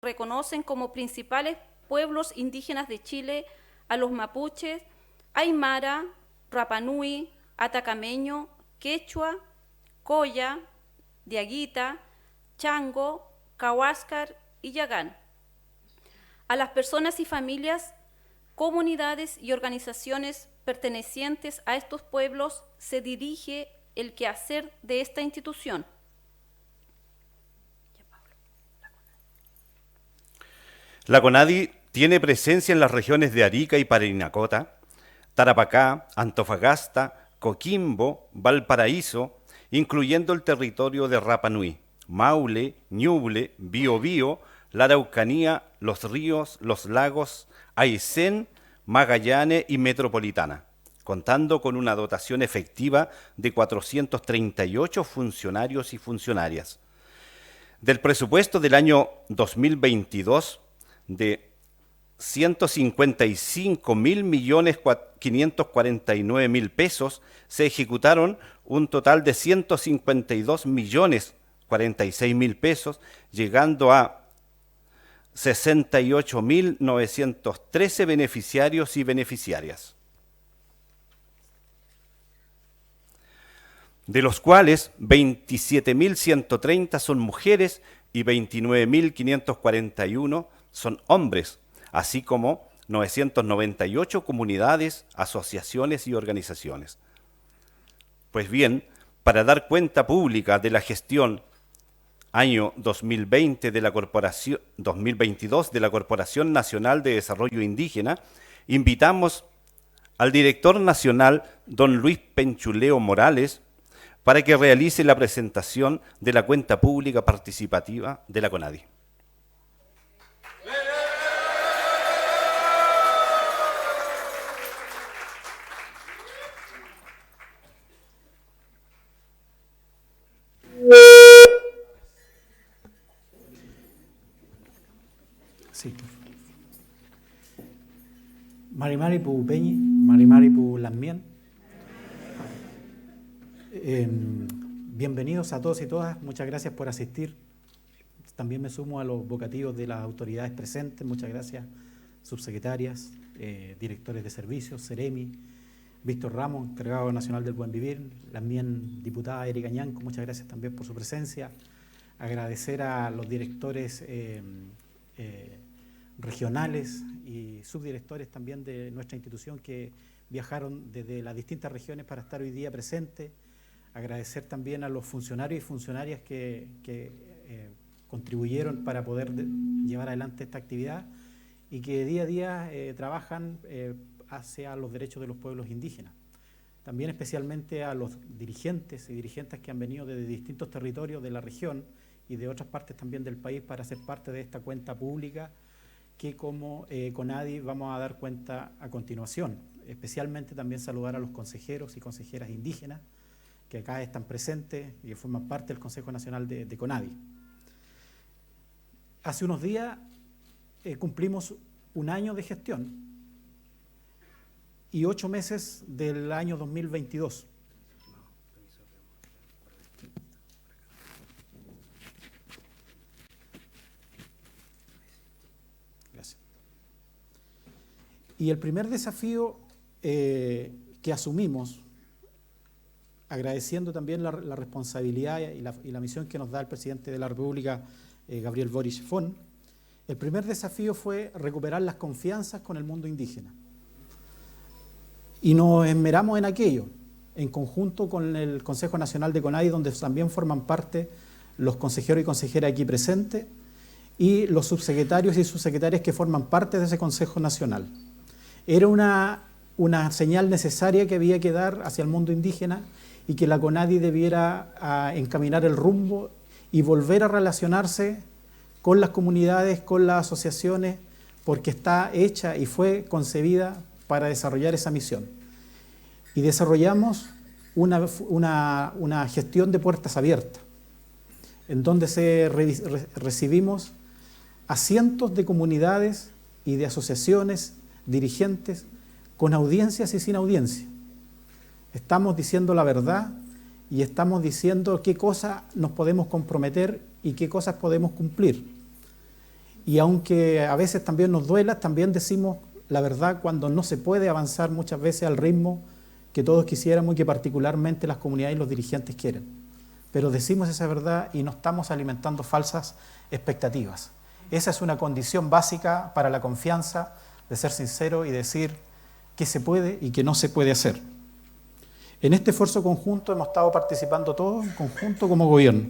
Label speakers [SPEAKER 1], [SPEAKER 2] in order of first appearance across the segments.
[SPEAKER 1] reconocen como principales pueblos indígenas de Chile a los mapuches, aymara, rapanui, atacameño, quechua, coya, diaguita, chango, cahuáscar y yagán. A las personas y familias, comunidades y organizaciones pertenecientes a estos pueblos se dirige el quehacer de esta institución.
[SPEAKER 2] La CONADI tiene presencia en las regiones de Arica y Parinacota, Tarapacá, Antofagasta, Coquimbo, Valparaíso, incluyendo el territorio de Rapa Nui, Maule, Ñuble, Biobío, la Araucanía, los ríos, los lagos, Aysén, Magallanes y Metropolitana, contando con una dotación efectiva de 438 funcionarios y funcionarias. Del presupuesto del año 2022 de 155.549.000 pesos, se ejecutaron un total de 152.046.000 pesos, llegando a 68.913 beneficiarios y beneficiarias, de los cuales 27.130 son mujeres y 29.541 son hombres, así como 998 comunidades, asociaciones y organizaciones. Pues bien, para dar cuenta pública de la gestión año 2020 de la Corporación 2022 de la Corporación Nacional de Desarrollo Indígena, invitamos al director nacional, don Luis Penchuleo Morales, para que realice la presentación de la cuenta pública participativa de la CONADI.
[SPEAKER 3] Sí. Marimari pu Peñi, Marimari pu Lamien. Bienvenidos a todos y todas, muchas gracias por asistir. También me sumo a los vocativos de las autoridades presentes, muchas gracias, subsecretarias, directores de servicios, Seremi, Víctor Ramos, encargado nacional del Buen Vivir, también diputada Erika Ñanco, muchas gracias también por su presencia. Agradecer a los directores regionales y subdirectores también de nuestra institución que viajaron desde las distintas regiones para estar hoy día presentes. Agradecer también a los funcionarios y funcionarias que contribuyeron para poder llevar adelante esta actividad y que día a día trabajan hacia los derechos de los pueblos indígenas. También especialmente a los dirigentes y dirigentes que han venido desde distintos territorios de la región y de otras partes también del país para ser parte de esta cuenta pública que como CONADI vamos a dar cuenta a continuación. Especialmente también saludar a los consejeros y consejeras indígenas que acá están presentes y que forman parte del Consejo Nacional de CONADI. Hace unos días cumplimos un año de gestión y 8 meses del año 2022. Gracias. Y el primer desafío que asumimos, agradeciendo también la responsabilidad y la misión que nos da el presidente de la República, Gabriel Boric Font, el primer desafío fue recuperar las confianzas con el mundo indígena. Y nos esmeramos en aquello, en conjunto con el Consejo Nacional de CONADI, donde también forman parte los consejeros y consejeras aquí presentes, y los subsecretarios y subsecretarias que forman parte de ese Consejo Nacional. Era una señal necesaria que había que dar hacia el mundo indígena y que la CONADI debiera encaminar el rumbo y volver a relacionarse con las comunidades, con las asociaciones, porque está hecha y fue concebida para desarrollar esa misión. Y desarrollamos una gestión de puertas abiertas, en donde recibimos a cientos de comunidades y de asociaciones, dirigentes, con audiencias y sin audiencia. Estamos diciendo la verdad y estamos diciendo qué cosas nos podemos comprometer y qué cosas podemos cumplir. y aunque a veces también nos duela, también decimos la verdad cuando no se puede avanzar muchas veces al ritmo que todos quisiéramos y que particularmente las comunidades y los dirigentes quieren. Pero decimos esa verdad y no estamos alimentando falsas expectativas. Esa es una condición básica para la confianza, de ser sincero y decir qué se puede y qué no se puede hacer. En este esfuerzo conjunto hemos estado participando todos en conjunto como gobierno.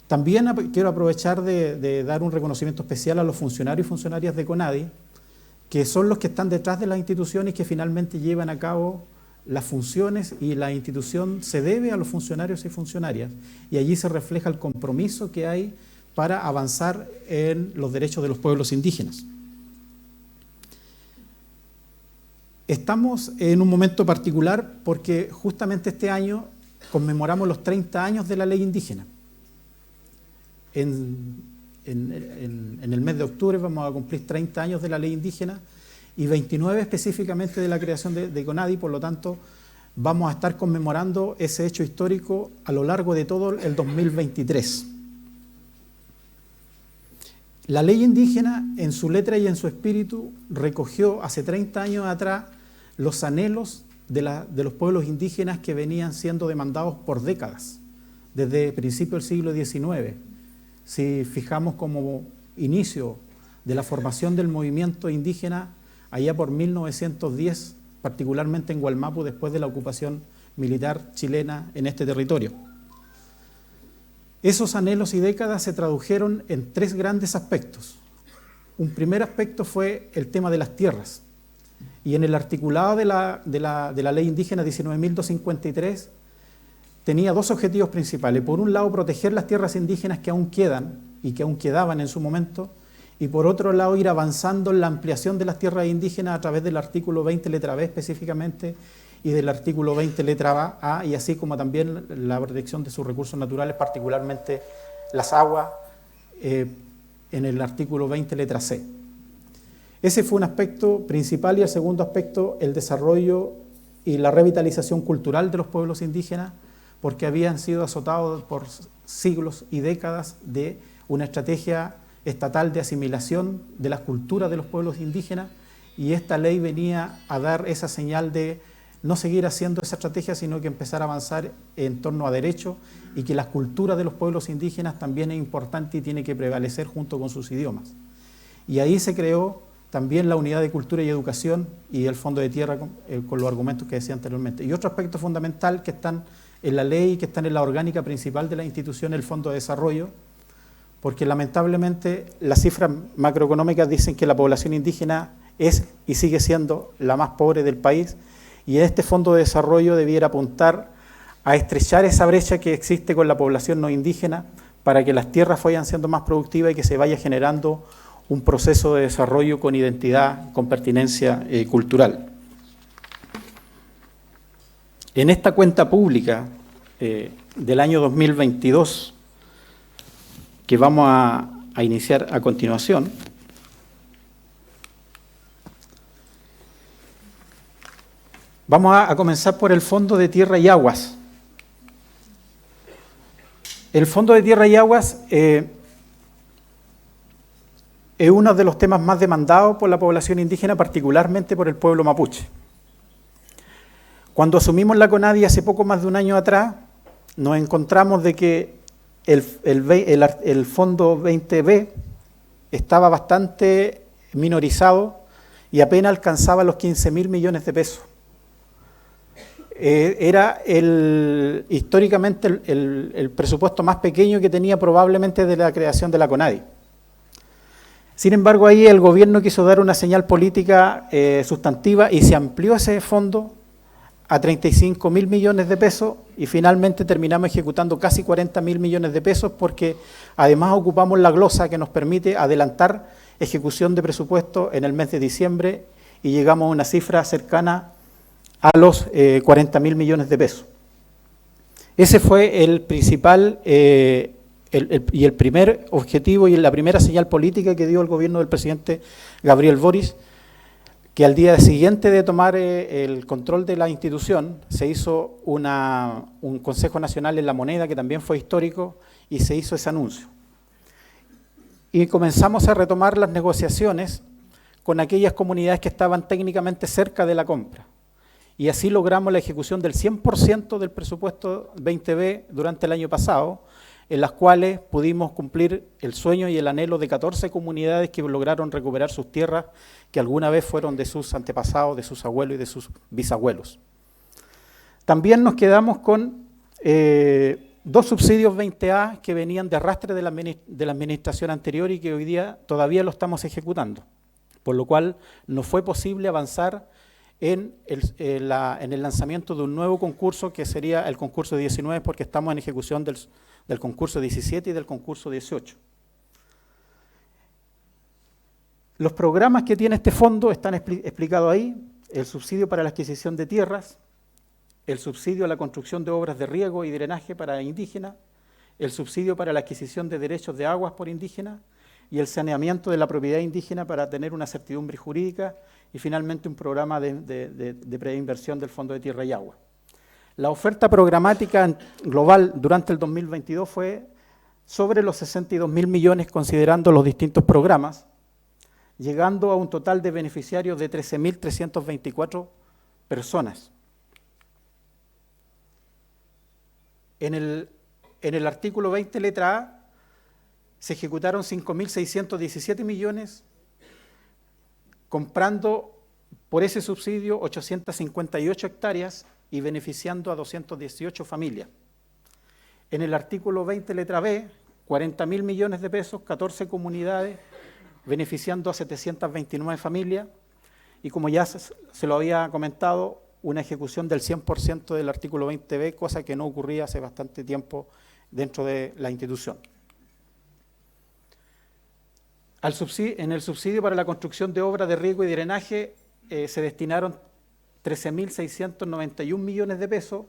[SPEAKER 3] También quiero aprovechar de dar un reconocimiento especial a los funcionarios y funcionarias de CONADI, que son los que están detrás de las instituciones que finalmente llevan a cabo las funciones, y la institución se debe a los funcionarios y funcionarias, y allí se refleja el compromiso que hay para avanzar en los derechos de los pueblos indígenas. Estamos en un momento particular porque justamente este año conmemoramos los 30 años de la ley indígena. En el mes de octubre vamos a cumplir 30 años de la ley indígena y 29 específicamente de la creación de CONADI, por lo tanto vamos a estar conmemorando ese hecho histórico a lo largo de todo el 2023. La ley indígena, en su letra y en su espíritu, recogió hace 30 años atrás los anhelos de los pueblos indígenas que venían siendo demandados por décadas, desde principios del siglo XIX. Si fijamos como inicio de la formación del movimiento indígena, allá por 1910, particularmente en Gualmapu, después de la ocupación militar chilena en este territorio. Esos anhelos y décadas se tradujeron en tres grandes aspectos. Un primer aspecto fue el tema de las tierras. Y en el articulado de la ley indígena 19.253 tenía dos objetivos principales. Por un lado, proteger las tierras indígenas que aún quedan y que aún quedaban en su momento, y por otro lado, ir avanzando en la ampliación de las tierras indígenas a través del artículo 20, letra B específicamente, y del artículo 20, letra A, y así como también la protección de sus recursos naturales, particularmente las aguas, en el artículo 20, letra C. Ese fue un aspecto principal, y el segundo aspecto, el desarrollo y la revitalización cultural de los pueblos indígenas, porque habían sido azotados por siglos y décadas de una estrategia estatal de asimilación de las culturas de los pueblos indígenas, y esta ley venía a dar esa señal de no seguir haciendo esa estrategia, sino que empezar a avanzar en torno a derechos, y que las culturas de los pueblos indígenas también es importante y tiene que prevalecer junto con sus idiomas. Y ahí se creó también la Unidad de Cultura y Educación y el Fondo de Tierra con los argumentos que decía anteriormente. Y otro aspecto fundamental que están en la ley y que están en la orgánica principal de la institución, el Fondo de Desarrollo, porque lamentablemente las cifras macroeconómicas dicen que la población indígena es y sigue siendo la más pobre del país, y este Fondo de Desarrollo debiera apuntar a estrechar esa brecha que existe con la población no indígena para que las tierras vayan siendo más productivas y que se vaya generando un proceso de desarrollo con identidad, con pertinencia cultural. En esta cuenta pública del año 2022, que vamos a iniciar a continuación, vamos a comenzar por el Fondo de Tierra y Aguas. El Fondo de Tierra y Aguas es uno de los temas más demandados por la población indígena, particularmente por el pueblo mapuche. Cuando asumimos la CONADI hace poco más de un año atrás, nos encontramos de que el Fondo 20B estaba bastante minorizado y apenas alcanzaba los 15.000 millones de pesos. Era históricamente el presupuesto más pequeño que tenía probablemente de la creación de la CONADI. Sin embargo, ahí el gobierno quiso dar una señal política sustantiva y se amplió ese fondo a 35.000 millones de pesos, y finalmente terminamos ejecutando casi 40.000 millones de pesos, porque además ocupamos la glosa que nos permite adelantar ejecución de presupuesto en el mes de diciembre, y llegamos a una cifra cercana a los 40.000 millones de pesos. Ese fue el principal y el primer objetivo y la primera señal política que dio el gobierno del presidente Gabriel Boric, que al día siguiente de tomar el control de la institución se hizo un Consejo Nacional en la Moneda, que también fue histórico, y se hizo ese anuncio. y comenzamos a retomar las negociaciones con aquellas comunidades que estaban técnicamente cerca de la compra. Y así logramos la ejecución del 100% del presupuesto 20B durante el año pasado, en las cuales pudimos cumplir el sueño y el anhelo de 14 comunidades que lograron recuperar sus tierras que alguna vez fueron de sus antepasados, de sus abuelos y de sus bisabuelos. También nos quedamos con 2 subsidios 20A que venían de arrastre de la administración anterior y que hoy día todavía lo estamos ejecutando, por lo cual no fue posible avanzar en el lanzamiento de un nuevo concurso que sería el concurso 19 porque estamos en ejecución del concurso 17 y del concurso 18. Los programas que tiene este fondo están explicados ahí: el subsidio para la adquisición de tierras, el subsidio a la construcción de obras de riego y drenaje para indígenas, el subsidio para la adquisición de derechos de aguas por indígenas y el saneamiento de la propiedad indígena para tener una certidumbre jurídica y finalmente un programa de preinversión del Fondo de Tierra y Agua. La oferta programática global durante el 2022 fue sobre los 62.000 millones considerando los distintos programas, llegando a un total de beneficiarios de 13.324 personas. En el artículo 20, letra A, se ejecutaron 5.617 millones, comprando por ese subsidio 858 hectáreas y beneficiando a 218 familias. En el artículo 20, letra B, 40.000 millones de pesos, 14 comunidades, beneficiando a 729 familias, y como ya se lo había comentado, una ejecución del 100% del artículo 20B, cosa que no ocurría hace bastante tiempo dentro de la institución. En el subsidio para la construcción de obras de riego y drenaje se destinaron 13.691 millones de pesos,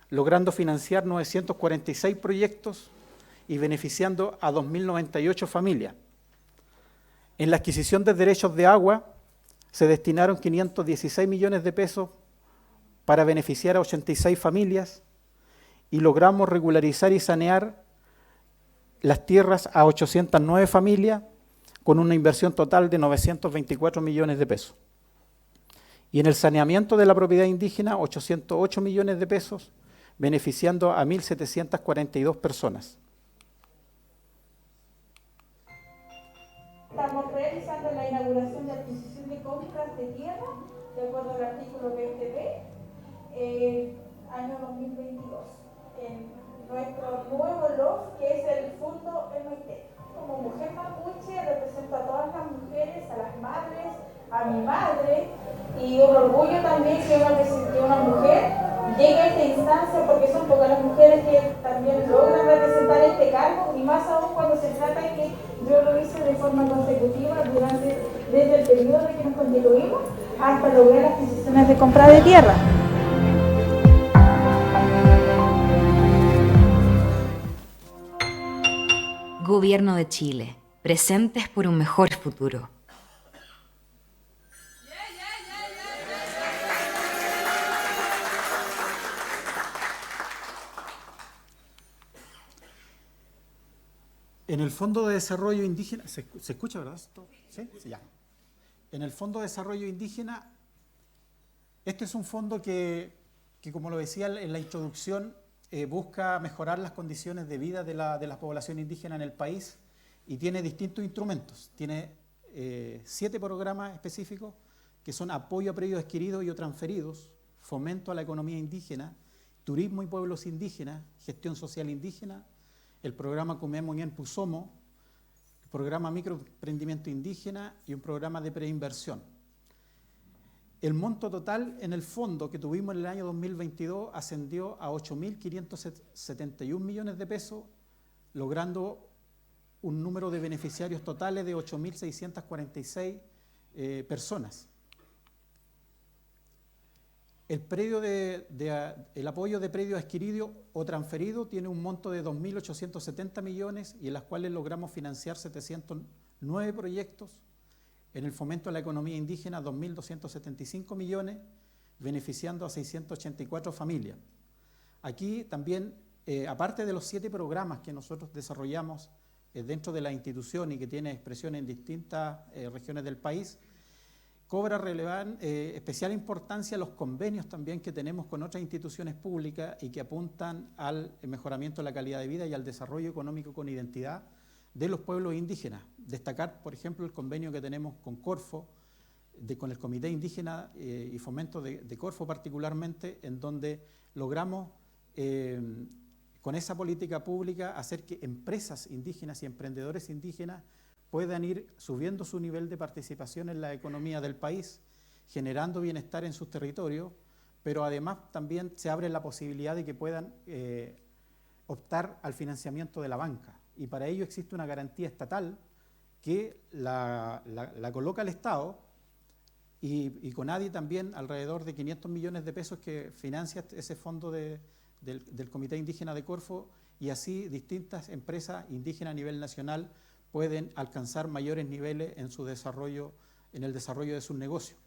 [SPEAKER 3] logrando financiar 946 proyectos y beneficiando a 2.098 familias. En la adquisición de derechos de agua se destinaron 516 millones de pesos para beneficiar a 86 familias y logramos regularizar y sanear las tierras a 809 familias con una inversión total de 924 millones de pesos. Y en el saneamiento de la propiedad indígena, 808 millones de pesos, beneficiando a 1.742 personas.
[SPEAKER 4] Estamos realizando la inauguración de adquisición de compras de tierra, de acuerdo al artículo 20B, año 2022, en nuestro nuevo LOF, que es el Fondo MIT. Como mujer mapuche represento a todas las mujeres, a las madres, a mi madre, y un orgullo también que una mujer llegue a esta instancia, porque son pocas las mujeres que también logran representar este cargo, y más aún cuando se trata de que yo lo hice de forma consecutiva desde el periodo de que nos constituimos hasta lograr las adquisiciones de compra de tierra.
[SPEAKER 5] Gobierno de Chile, presentes por un mejor futuro.
[SPEAKER 3] En el Fondo de Desarrollo Indígena, ¿se escucha, verdad? ¿Sí? Sí, ya. En el Fondo de Desarrollo Indígena, este es un fondo que como lo decía en la introducción, busca mejorar las condiciones de vida de la población indígena en el país y tiene distintos instrumentos. Tiene 7 programas específicos que son apoyo a predios adquiridos y o transferidos, fomento a la economía indígena, turismo y pueblos indígenas, gestión social indígena, el programa Comemos Pusomo, el programa Microemprendimiento Indígena y un programa de preinversión. El monto total en el fondo que tuvimos en el año 2022 ascendió a 8.571 millones de pesos, logrando un número de beneficiarios totales de 8.646 personas. El apoyo de predio adquirido o transferido tiene un monto de 2.870 millones y en las cuales logramos financiar 709 proyectos. En el fomento de la economía indígena, 2.275 millones, beneficiando a 684 familias. Aquí también, aparte de los 7 programas que nosotros desarrollamos dentro de la institución y que tiene expresión en distintas regiones del país, cobra especial importancia los convenios también que tenemos con otras instituciones públicas y que apuntan al mejoramiento de la calidad de vida y al desarrollo económico con identidad de los pueblos indígenas. Destacar, por ejemplo, el convenio que tenemos con Corfo, con el Comité Indígena y Fomento de Corfo particularmente, en donde logramos con esa política pública hacer que empresas indígenas y emprendedores indígenas puedan ir subiendo su nivel de participación en la economía del país, generando bienestar en sus territorios, pero además también se abre la posibilidad de que puedan optar al financiamiento de la banca. Y para ello existe una garantía estatal que la coloca el Estado y CONADI también alrededor de 500 millones de pesos que financia ese fondo del Comité Indígena de Corfo, y así distintas empresas indígenas a nivel nacional pueden alcanzar mayores niveles en su desarrollo, en el desarrollo de sus negocios.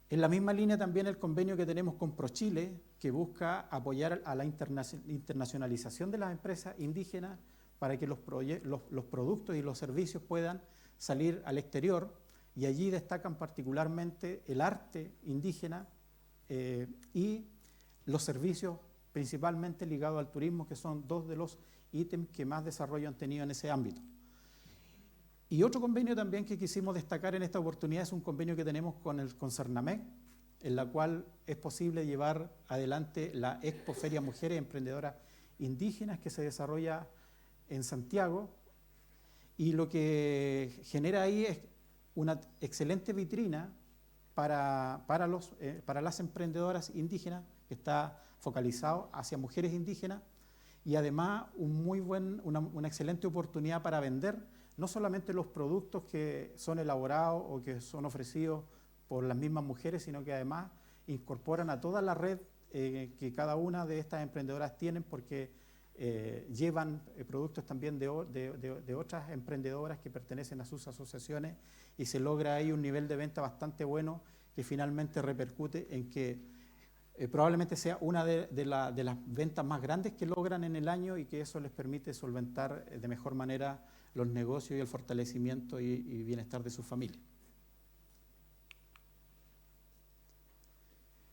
[SPEAKER 3] En la misma línea también el convenio que tenemos con ProChile, que busca apoyar a la internacionalización de las empresas indígenas para que los productos y los servicios puedan salir al exterior, y allí destacan particularmente el arte indígena y los servicios principalmente ligados al turismo, que son dos de los ítems que más desarrollo han tenido en ese ámbito. Y otro convenio también que quisimos destacar en esta oportunidad es un convenio que tenemos con Cernamec, en la cual es posible llevar adelante la Expo Feria Mujeres Emprendedoras Indígenas que se desarrolla en Santiago, y lo que genera ahí es una excelente vitrina para las emprendedoras indígenas, que está focalizado hacia mujeres indígenas, y además una excelente oportunidad para vender no solamente los productos que son elaborados o que son ofrecidos por las mismas mujeres, sino que además incorporan a toda la red que cada una de estas emprendedoras tienen, porque llevan productos también de otras emprendedoras que pertenecen a sus asociaciones, y se logra ahí un nivel de venta bastante bueno que finalmente repercute en que probablemente sea una de las ventas más grandes que logran en el año, y que eso les permite solventar de mejor manera los negocios y el fortalecimiento y bienestar de su familia.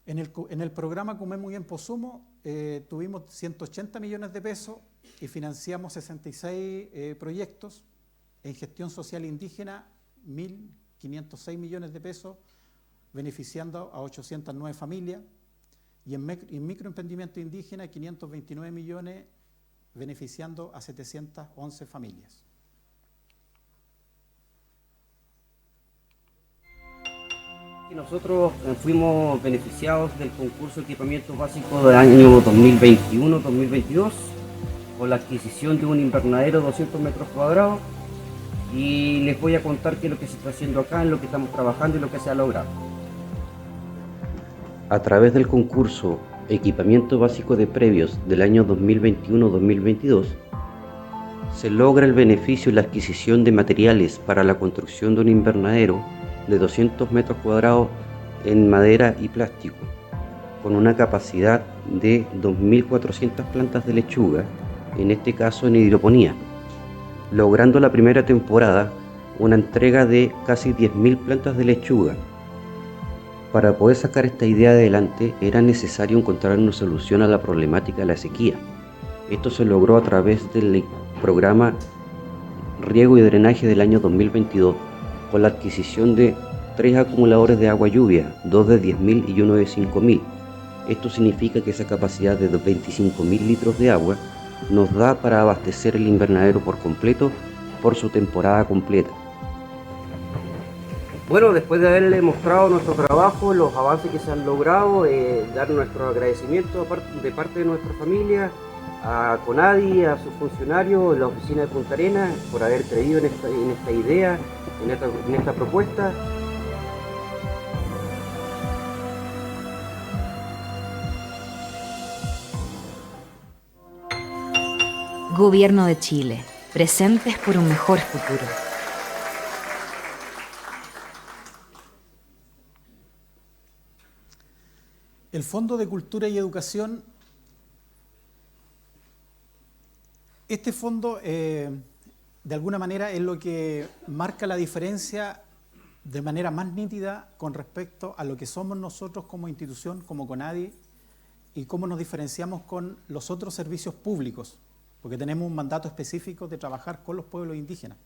[SPEAKER 3] En el programa Comemos y Emposumo tuvimos 180 millones de pesos y financiamos 66 proyectos. En gestión social indígena, 1.506 millones de pesos, beneficiando a 809 familias. Y en microemprendimiento indígena, 529 millones, beneficiando a 711 familias.
[SPEAKER 6] Nosotros fuimos beneficiados del concurso de equipamiento básico del año 2021-2022 con la adquisición de un invernadero de 200 metros cuadrados, y les voy a contar qué es lo que se está haciendo acá, en lo que estamos trabajando y lo que se ha logrado. A través del concurso Equipamiento Básico de Previos del año 2021-2022 se logra el beneficio y la adquisición de materiales para la construcción de un invernadero de 200 metros cuadrados en madera y plástico, con una capacidad de 2.400 plantas de lechuga, en este caso en hidroponía, logrando la primera temporada una entrega de casi 10.000 plantas de lechuga. Para poder sacar esta idea adelante era necesario encontrar una solución a la problemática de la sequía. Esto se logró a través del programa Riego y Drenaje del año 2022, con la adquisición de 3 acumuladores de agua lluvia, 2 de 10.000 y 1 de 5.000. Esto significa que esa capacidad de 25.000 litros de agua nos da para abastecer el invernadero por completo por su temporada completa. Bueno, después de haberle mostrado nuestro trabajo, los avances que se han logrado, dar nuestro agradecimiento de parte de nuestra familia, a CONADI, a sus funcionarios, la oficina de Punta Arenas, por haber creído en esta idea, en esta propuesta.
[SPEAKER 5] Gobierno de Chile, presentes por un mejor futuro.
[SPEAKER 3] El Fondo de Cultura y Educación, este fondo de alguna manera es lo que marca la diferencia de manera más nítida con respecto a lo que somos nosotros como institución, como CONADI, y cómo nos diferenciamos con los otros servicios públicos, porque tenemos un mandato específico de trabajar con los pueblos indígenas.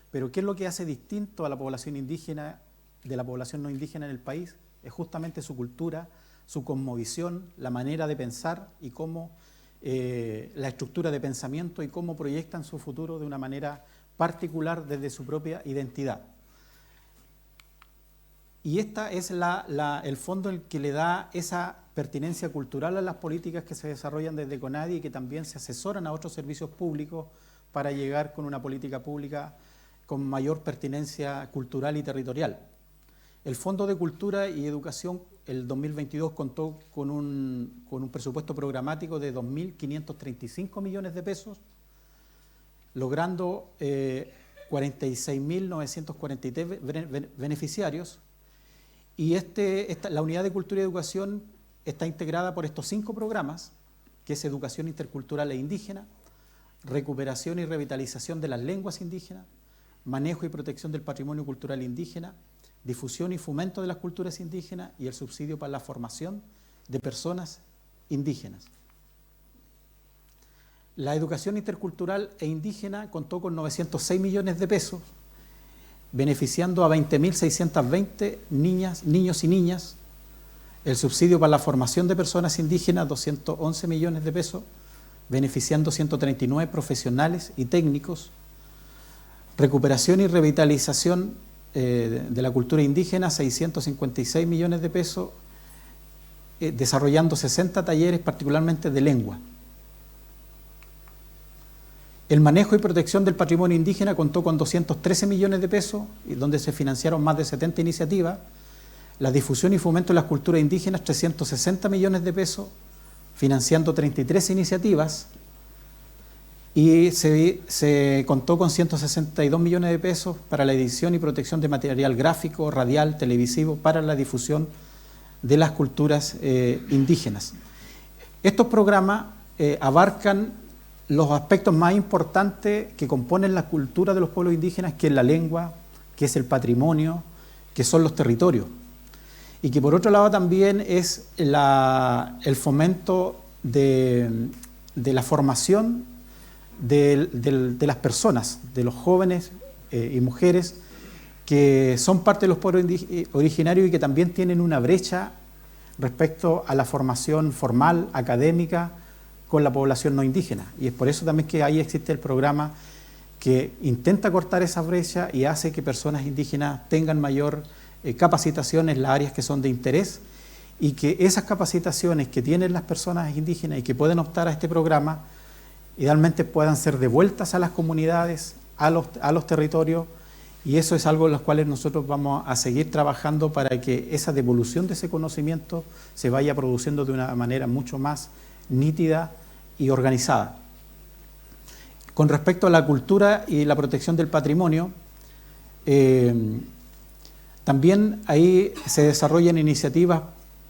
[SPEAKER 3] Pero ¿qué es lo que hace distinto a la población indígena de la población no indígena en el país? Es justamente su cultura, su cosmovisión, la manera de pensar y cómo la estructura de pensamiento y cómo proyectan su futuro de una manera particular desde su propia identidad. Y esta es el fondo el que le da esa pertinencia cultural a las políticas que se desarrollan desde CONADI y que también se asesoran a otros servicios públicos para llegar con una política pública con mayor pertinencia cultural y territorial. El Fondo de Cultura y Educación, el 2022, contó con un presupuesto programático de 2.535 millones de pesos, logrando 46.943 beneficiarios. Y la Unidad de Cultura y Educación está integrada por estos 5 programas, que es Educación Intercultural e Indígena, Recuperación y Revitalización de las Lenguas Indígenas, Manejo y Protección del Patrimonio Cultural Indígena, Difusión y Fomento de las Culturas Indígenas y el Subsidio para la Formación de Personas Indígenas. La Educación Intercultural e Indígena contó con 906 millones de pesos, beneficiando a 20.620 niñas, niños y niñas. El subsidio para la formación de personas indígenas, 211 millones de pesos, beneficiando 139 profesionales y técnicos. Recuperación y revitalización de la cultura indígena, 656 millones de pesos, desarrollando 60 talleres, particularmente de lengua. El manejo y protección del patrimonio indígena contó con 213 millones de pesos, donde se financiaron más de 70 iniciativas. La difusión y fomento de las culturas indígenas, 360 millones de pesos, financiando 33 iniciativas. Y se contó con 162 millones de pesos para la edición y protección de material gráfico, radial, televisivo, para la difusión de las culturas indígenas. Estos programas abarcan los aspectos más importantes que componen la cultura de los pueblos indígenas, que es la lengua, que es el patrimonio, que son los territorios. Y que por otro lado también es el fomento de la formación de las personas, de los jóvenes y mujeres que son parte de los pueblos originarios y que también tienen una brecha respecto a la formación formal, académica, con la población no indígena. Y es por eso también que ahí existe el programa que intenta cortar esa brecha y hace que personas indígenas tengan mayor capacitación en las áreas que son de interés, y que esas capacitaciones que tienen las personas indígenas y que pueden optar a este programa idealmente puedan ser devueltas a las comunidades, a los territorios, y eso es algo en los cuales nosotros vamos a seguir trabajando para que esa devolución de ese conocimiento se vaya produciendo de una manera mucho más nítida y organizada. Con respecto a la cultura y la protección del patrimonio, también ahí se desarrollan iniciativas,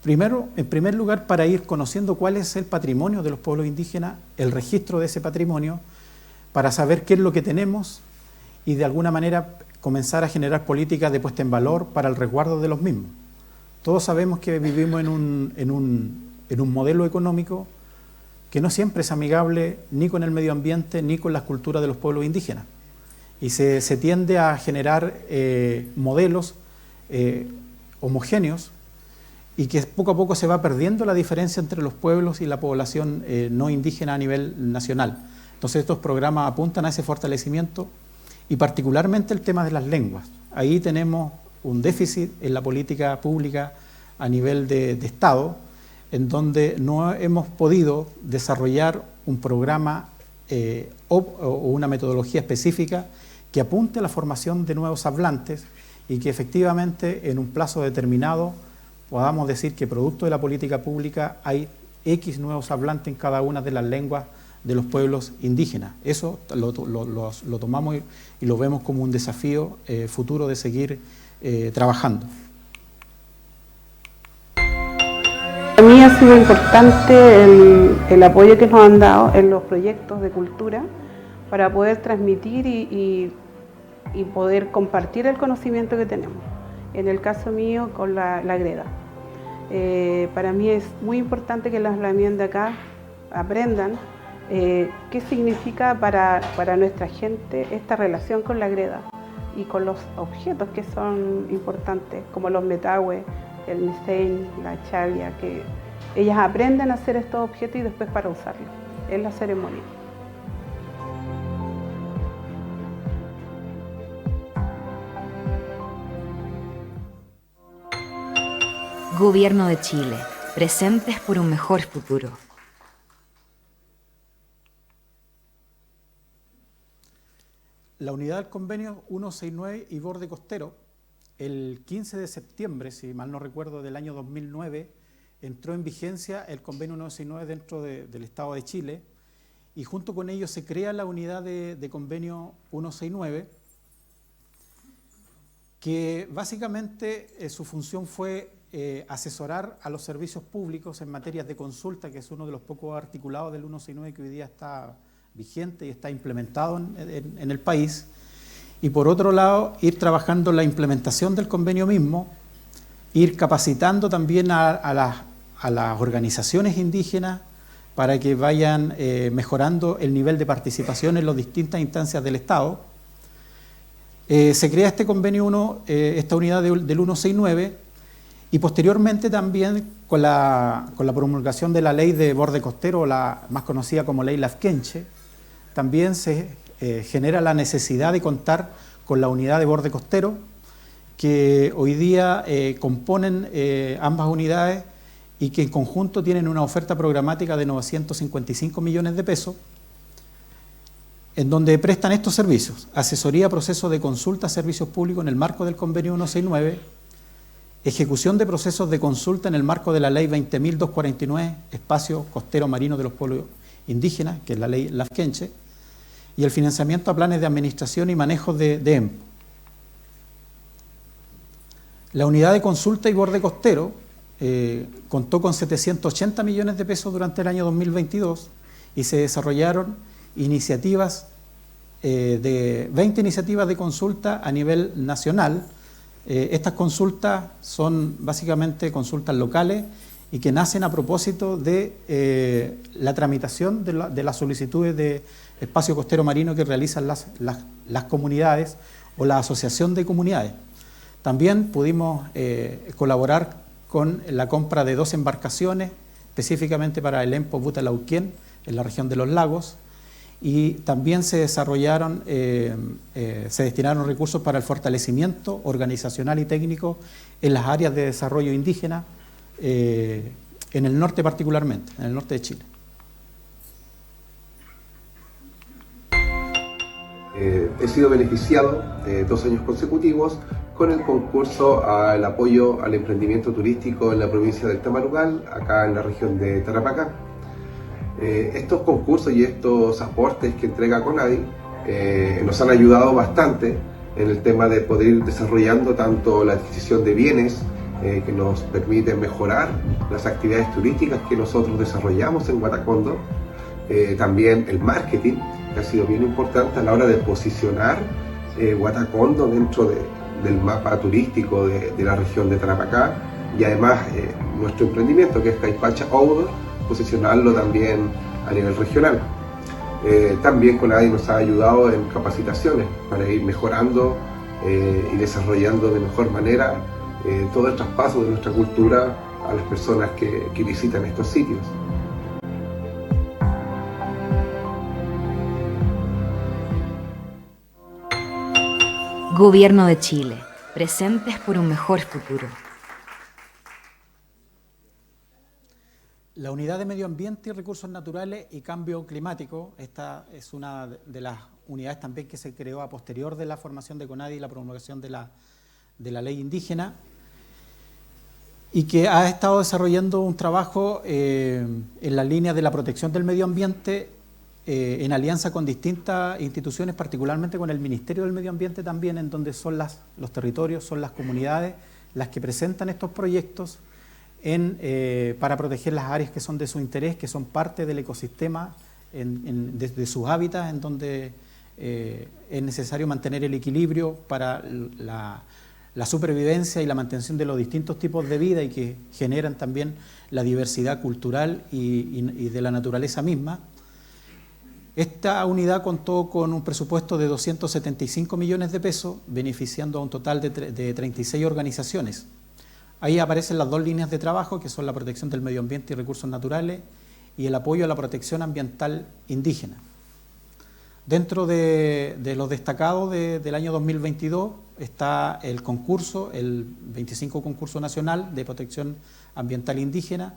[SPEAKER 3] primero, en primer lugar, para ir conociendo cuál es el patrimonio de los pueblos indígenas, el registro de ese patrimonio, para saber qué es lo que tenemos y de alguna manera comenzar a generar políticas de puesta en valor para el resguardo de los mismos. Todos sabemos que vivimos en un modelo económico que no siempre es amigable ni con el medio ambiente ni con las culturas de los pueblos indígenas. Y se tiende a generar modelos homogéneos, y que poco a poco se va perdiendo la diferencia entre los pueblos y la población no indígena a nivel nacional. Entonces estos programas apuntan a ese fortalecimiento, y particularmente el tema de las lenguas. Ahí tenemos un déficit en la política pública a nivel de Estado, en donde no hemos podido desarrollar un programa o una metodología específica que apunte a la formación de nuevos hablantes, y que efectivamente en un plazo determinado podamos decir que producto de la política pública hay X nuevos hablantes en cada una de las lenguas de los pueblos indígenas. Eso lo tomamos y lo vemos como un desafío futuro de seguir trabajando.
[SPEAKER 7] Para mí ha sido importante el apoyo que nos han dado en los proyectos de cultura, para poder transmitir y poder compartir el conocimiento que tenemos. En el caso mío, con la greda. Para mí es muy importante que los lamien de acá aprendan qué significa para nuestra gente esta relación con la greda y con los objetos que son importantes, como los metahue, el misein, la chalia, que ellas aprenden a hacer estos objetos y después para usarlos en la ceremonia.
[SPEAKER 5] Gobierno de Chile, presentes por un mejor futuro.
[SPEAKER 3] La unidad del convenio 169 y borde costero, el 15 de septiembre, si mal no recuerdo, del año 2009, entró en vigencia el convenio 169 dentro del Estado de Chile y junto con ello se crea la unidad de convenio 169, que básicamente su función fue asesorar a los servicios públicos en materias de consulta, que es uno de los pocos articulados del 169 que hoy día está vigente y está implementado en el país, y por otro lado ir trabajando la implementación del convenio mismo, ir capacitando también a las organizaciones indígenas para que vayan mejorando el nivel de participación en las distintas instancias del Estado. Se crea este convenio esta unidad del 169 y posteriormente también con la promulgación de la ley de borde costero, la más conocida como ley Lafkenche, también se genera la necesidad de contar con la unidad de borde costero, que hoy día componen ambas unidades y que en conjunto tienen una oferta programática de 955 millones de pesos, en donde prestan estos servicios: asesoría, procesos de consulta, servicios públicos en el marco del convenio 169, ejecución de procesos de consulta en el marco de la ley 20.249, espacio costero marino de los pueblos indígenas, que es la ley Lafkenche, y el financiamiento a planes de administración y manejo de EMPO. La unidad de consulta y borde costero contó con 780 millones de pesos durante el año 2022 y se desarrollaron iniciativas de 20 iniciativas de consulta a nivel nacional. Estas consultas son básicamente consultas locales y que nacen a propósito de la tramitación de las solicitudes de espacio costero marino que realizan las comunidades o la asociación de comunidades. También pudimos colaborar con la compra de 2 embarcaciones, específicamente para el EMPO Butalauquén, en la región de los lagos, y también se desarrollaron, se destinaron recursos para el fortalecimiento organizacional y técnico en las áreas de desarrollo indígena, en el norte particularmente, en el norte de Chile.
[SPEAKER 8] He sido beneficiado 2 años consecutivos con el concurso al apoyo al emprendimiento turístico en la provincia del Tamarugal, acá en la región de Tarapacá. Estos concursos y estos aportes que entrega CONADI nos han ayudado bastante en el tema de poder ir desarrollando tanto la adquisición de bienes que nos permiten mejorar las actividades turísticas que nosotros desarrollamos en Guatacondo, también el marketing, que ha sido bien importante a la hora de posicionar Guatacondo dentro del mapa turístico de la región de Tarapacá, y además nuestro emprendimiento, que es Caipacha Outdoor, posicionarlo también a nivel regional. También CONADI nos ha ayudado en capacitaciones para ir mejorando y desarrollando de mejor manera todo el traspaso de nuestra cultura a las personas que visitan estos sitios.
[SPEAKER 5] Gobierno de Chile, presentes por un mejor futuro.
[SPEAKER 3] La Unidad de Medio Ambiente y Recursos Naturales y Cambio Climático, esta es una de las unidades también que se creó a posterior de la formación de CONADI y la promulgación de la ley indígena, y que ha estado desarrollando un trabajo en la línea de la protección del medio ambiente en alianza con distintas instituciones, particularmente con el Ministerio del Medio Ambiente también, en donde son los territorios, son las comunidades las que presentan estos proyectos para proteger las áreas que son de su interés, que son parte del ecosistema de sus hábitats, en donde es necesario mantener el equilibrio para la supervivencia y la mantención de los distintos tipos de vida y que generan también la diversidad cultural y de la naturaleza misma. Esta unidad contó con un presupuesto de 275 millones de pesos, beneficiando a un total de 36 organizaciones. Ahí aparecen las dos líneas de trabajo, que son la protección del medio ambiente y recursos naturales y el apoyo a la protección ambiental indígena. Dentro de los destacados del año 2022 está el concurso, el 25 Concurso Nacional de Protección Ambiental Indígena,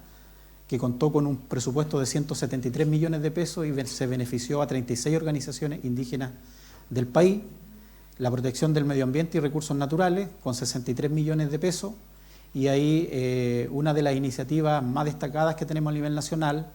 [SPEAKER 3] que contó con un presupuesto de 173 millones de pesos y se benefició a 36 organizaciones indígenas del país. La protección del medio ambiente y recursos naturales, con 63 millones de pesos, y ahí una de las iniciativas más destacadas que tenemos a nivel nacional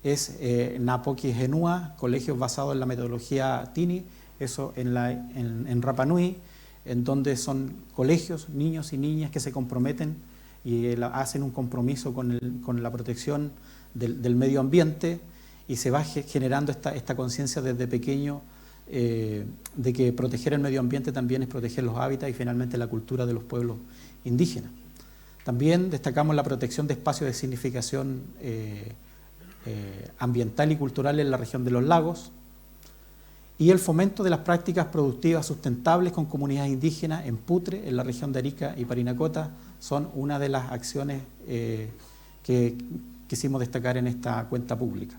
[SPEAKER 3] es Napoqui Genúa, colegios basados en la metodología TINI, eso en Rapa Nui, en donde son colegios, niños y niñas que se comprometen y hacen un compromiso con la protección del medio ambiente, y se va generando esta conciencia desde pequeño de que proteger el medio ambiente también es proteger los hábitats y finalmente la cultura de los pueblos indígenas. También destacamos la protección de espacios de significación ambiental y cultural en la región de los lagos, y el fomento de las prácticas productivas sustentables con comunidades indígenas en Putre, en la región de Arica y Parinacota, son una de las acciones que quisimos destacar en esta cuenta pública.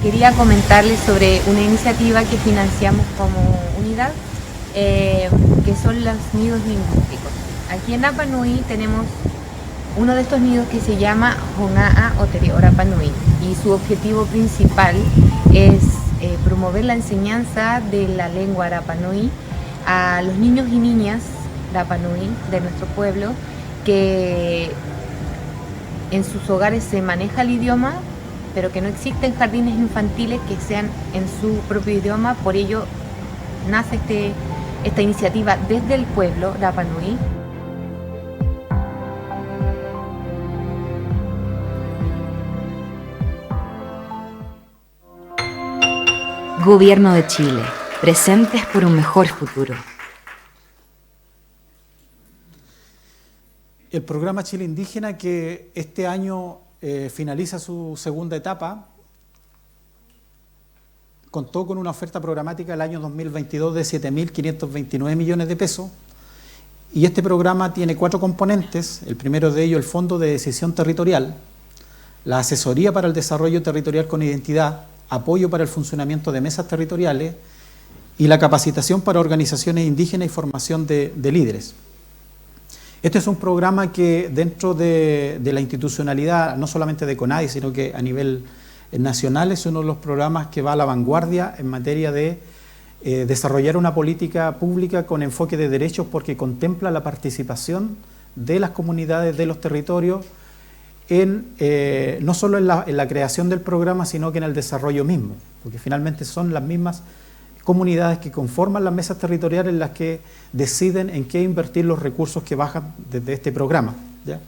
[SPEAKER 9] Quería comentarles sobre una iniciativa que financiamos como unidad, que son los nidos lingüísticos. Aquí en Rapa Nui tenemos uno de estos nidos que se llama Honga'a Oteri o Rapa Nui, y su objetivo principal es promover la enseñanza de la lengua Rapa Nui a los niños y niñas Rapa Nui de nuestro pueblo, que en sus hogares se maneja el idioma, pero que no existen jardines infantiles que sean en su propio idioma. Por ello nace esta iniciativa desde el pueblo Rapa Nui.
[SPEAKER 5] Gobierno de Chile, presentes por un mejor futuro.
[SPEAKER 3] El programa Chile Indígena, que este año finaliza su segunda etapa, contó con una oferta programática el año 2022 de 7.529 millones de pesos, y este programa tiene 4 componentes. El primero de ellos, el Fondo de Decisión Territorial, la Asesoría para el Desarrollo Territorial con Identidad, apoyo para el funcionamiento de mesas territoriales y la capacitación para organizaciones indígenas y formación de líderes. Este es un programa que dentro de la institucionalidad, no solamente de CONADI, sino que a nivel nacional, es uno de los programas que va a la vanguardia en materia de desarrollar una política pública con enfoque de derechos, porque contempla la participación de las comunidades de los territorios no solo en la creación del programa, sino que en el desarrollo mismo, porque finalmente son las mismas comunidades que conforman las mesas territoriales las que deciden en qué invertir los recursos que bajan desde este programa, ¿ya?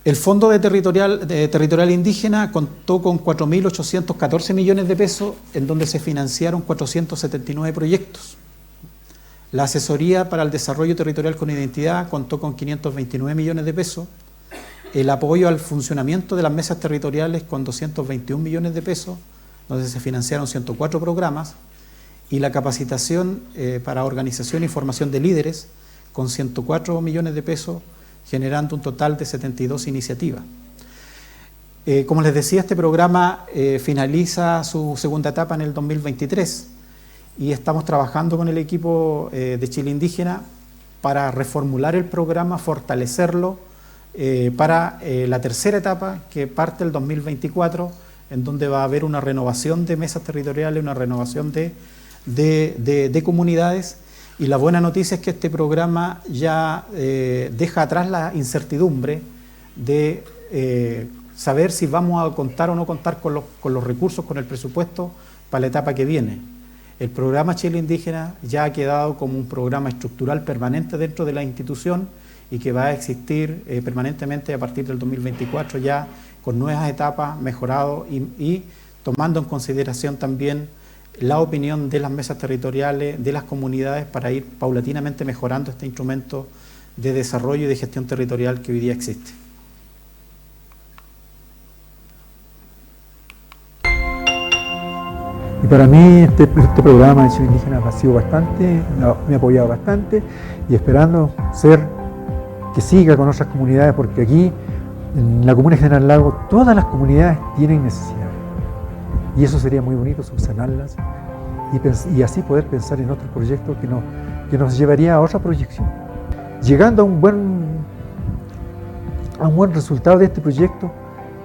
[SPEAKER 3] El Fondo de Territorial Indígena contó con 4.814 millones de pesos, en donde se financiaron 479 proyectos. La Asesoría para el Desarrollo Territorial con Identidad contó con 529 millones de pesos. El apoyo al funcionamiento de las mesas territoriales con 221 millones de pesos, donde se financiaron 104 programas. Y la capacitación para organización y formación de líderes con 104 millones de pesos, generando un total de 72 iniciativas. Como les decía, este programa finaliza su segunda etapa en el 2023. Y estamos trabajando con el equipo de Chile Indígena para reformular el programa, fortalecerlo para la tercera etapa, que parte el 2024, en donde va a haber una renovación de mesas territoriales, una renovación de comunidades. Y la buena noticia es que este programa ya deja atrás la incertidumbre de saber si vamos a contar o no contar con los recursos, con el presupuesto para la etapa que viene. El programa Chile Indígena ya ha quedado como un programa estructural permanente dentro de la institución, y que va a existir permanentemente a partir del 2024 ya con nuevas etapas, mejorado y tomando en consideración también la opinión de las mesas territoriales, de las comunidades, para ir paulatinamente mejorando este instrumento de desarrollo y de gestión territorial que hoy día existe.
[SPEAKER 10] Y para mí este programa de Chile Indígena ha sido bastante, me ha apoyado bastante, y esperando que siga con otras comunidades, porque aquí en la comuna de General Lago todas las comunidades tienen necesidades. Y eso sería muy bonito, subsanarlas y así poder pensar en otros proyectos que nos llevaría a otra proyección. Llegando a un buen resultado de este proyecto,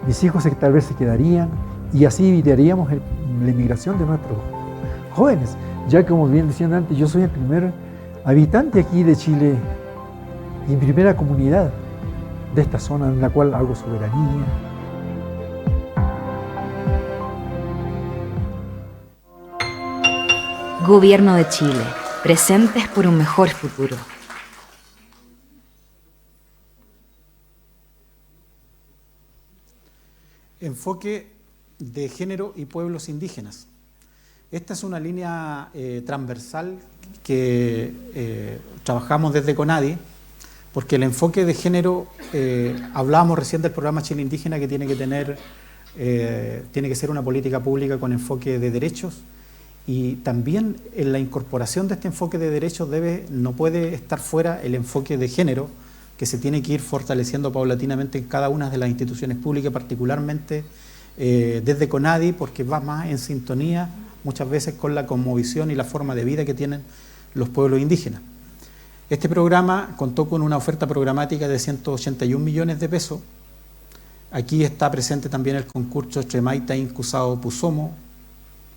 [SPEAKER 10] mis hijos tal vez se quedarían y así evitaríamos la inmigración de nuestros jóvenes. Ya que, como bien decían antes, yo soy el primer habitante aquí de Chile y primera comunidad de esta zona en la cual hago soberanía.
[SPEAKER 5] Gobierno de Chile, presentes por un mejor futuro.
[SPEAKER 3] Enfoque de género y pueblos indígenas. Esta es una línea transversal que trabajamos desde CONADI, porque el enfoque de género, hablábamos recién del programa Chile Indígena, que tiene que ser una política pública con enfoque de derechos, y también en la incorporación de este enfoque de derechos no puede estar fuera el enfoque de género, que se tiene que ir fortaleciendo paulatinamente en cada una de las instituciones públicas, particularmente desde CONADI, porque va más en sintonía muchas veces con la cosmovisión y la forma de vida que tienen los pueblos indígenas. Este programa contó con una oferta programática de 181 millones de pesos. Aquí está presente también el concurso Tremaita Incusao Pusomo,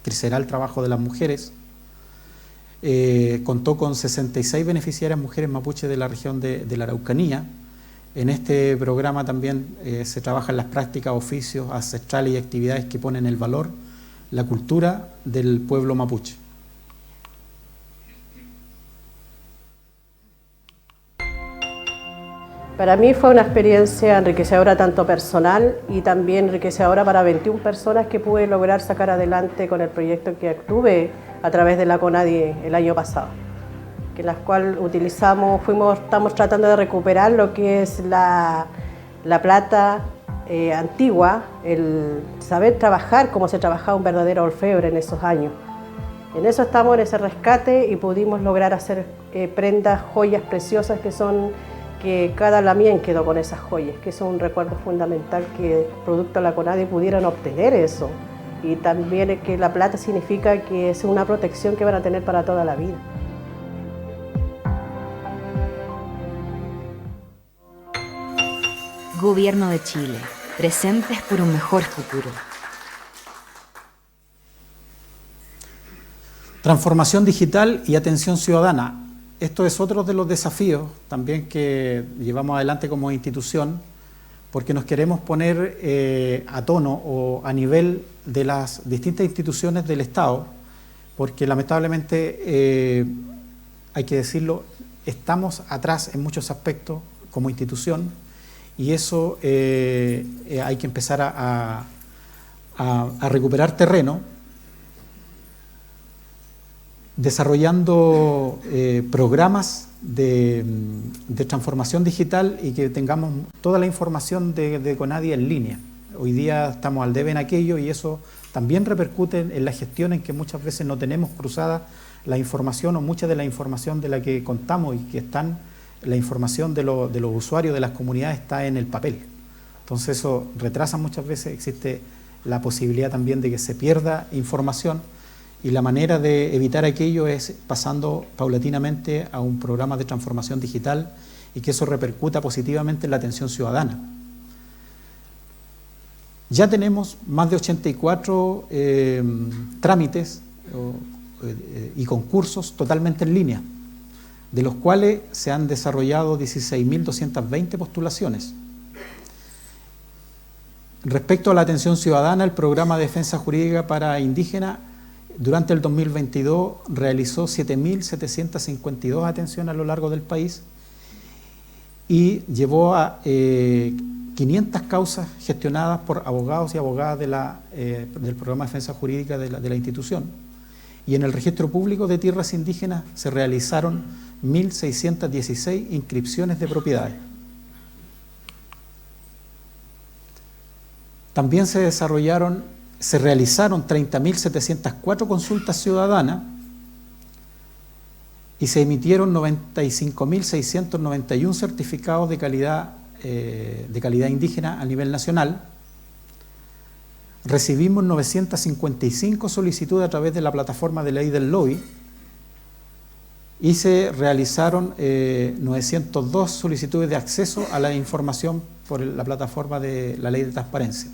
[SPEAKER 3] crecerá el trabajo de las mujeres. Contó con 66 beneficiarias mujeres mapuches de la región de la Araucanía. En este programa también se trabajan las prácticas, oficios ancestrales y actividades que ponen el valor, la cultura del pueblo mapuche.
[SPEAKER 11] Para mí fue una experiencia enriquecedora tanto personal y también enriquecedora para 21 personas que pude lograr sacar adelante con el proyecto que tuve a través de la CONADI el año pasado, que las cual estamos tratando de recuperar lo que es la plata antigua, el saber trabajar como se trabajaba un verdadero orfebre en esos años. En eso estamos, en ese rescate, y pudimos lograr hacer prendas, joyas preciosas que cada lamien quedó con esas joyas, que es un recuerdo fundamental que producto de la CONADI pudieran obtener eso. Y también que la plata significa que es una protección que van a tener para toda la vida.
[SPEAKER 5] Gobierno de Chile, presentes por un mejor futuro.
[SPEAKER 3] Transformación digital y atención ciudadana. Esto es otro de los desafíos también que llevamos adelante como institución, porque nos queremos poner a tono o a nivel de las distintas instituciones del Estado, porque lamentablemente, hay que decirlo, estamos atrás en muchos aspectos como institución, y eso hay que empezar a recuperar terreno, desarrollando programas de transformación digital y que tengamos toda la información de CONADI en línea. Hoy día estamos al debe en aquello, y eso también repercute en la gestión, en que muchas veces no tenemos cruzada la información, o mucha de la información de la que contamos y que la información de los usuarios de las comunidades está en el papel. Entonces eso retrasa muchas veces, existe la posibilidad también de que se pierda información, y la manera de evitar aquello es pasando paulatinamente a un programa de transformación digital y que eso repercuta positivamente en la atención ciudadana. Ya tenemos más de 84 trámites y concursos totalmente en línea, de los cuales se han desarrollado 16.220 postulaciones. Respecto a la atención ciudadana, el programa de defensa jurídica para indígenas durante el 2022 realizó 7.752 atenciones a lo largo del país, y llevó a 500 causas gestionadas por abogados y abogadas del programa de defensa jurídica de la institución. Y en el registro público de tierras indígenas se realizaron 1.616 inscripciones de propiedades. También se realizaron 30.704 consultas ciudadanas y se emitieron 95.691 certificados de calidad indígena a nivel nacional. Recibimos 955 solicitudes a través de la plataforma de ley del lobby y se realizaron 902 solicitudes de acceso a la información por la plataforma de la ley de transparencia.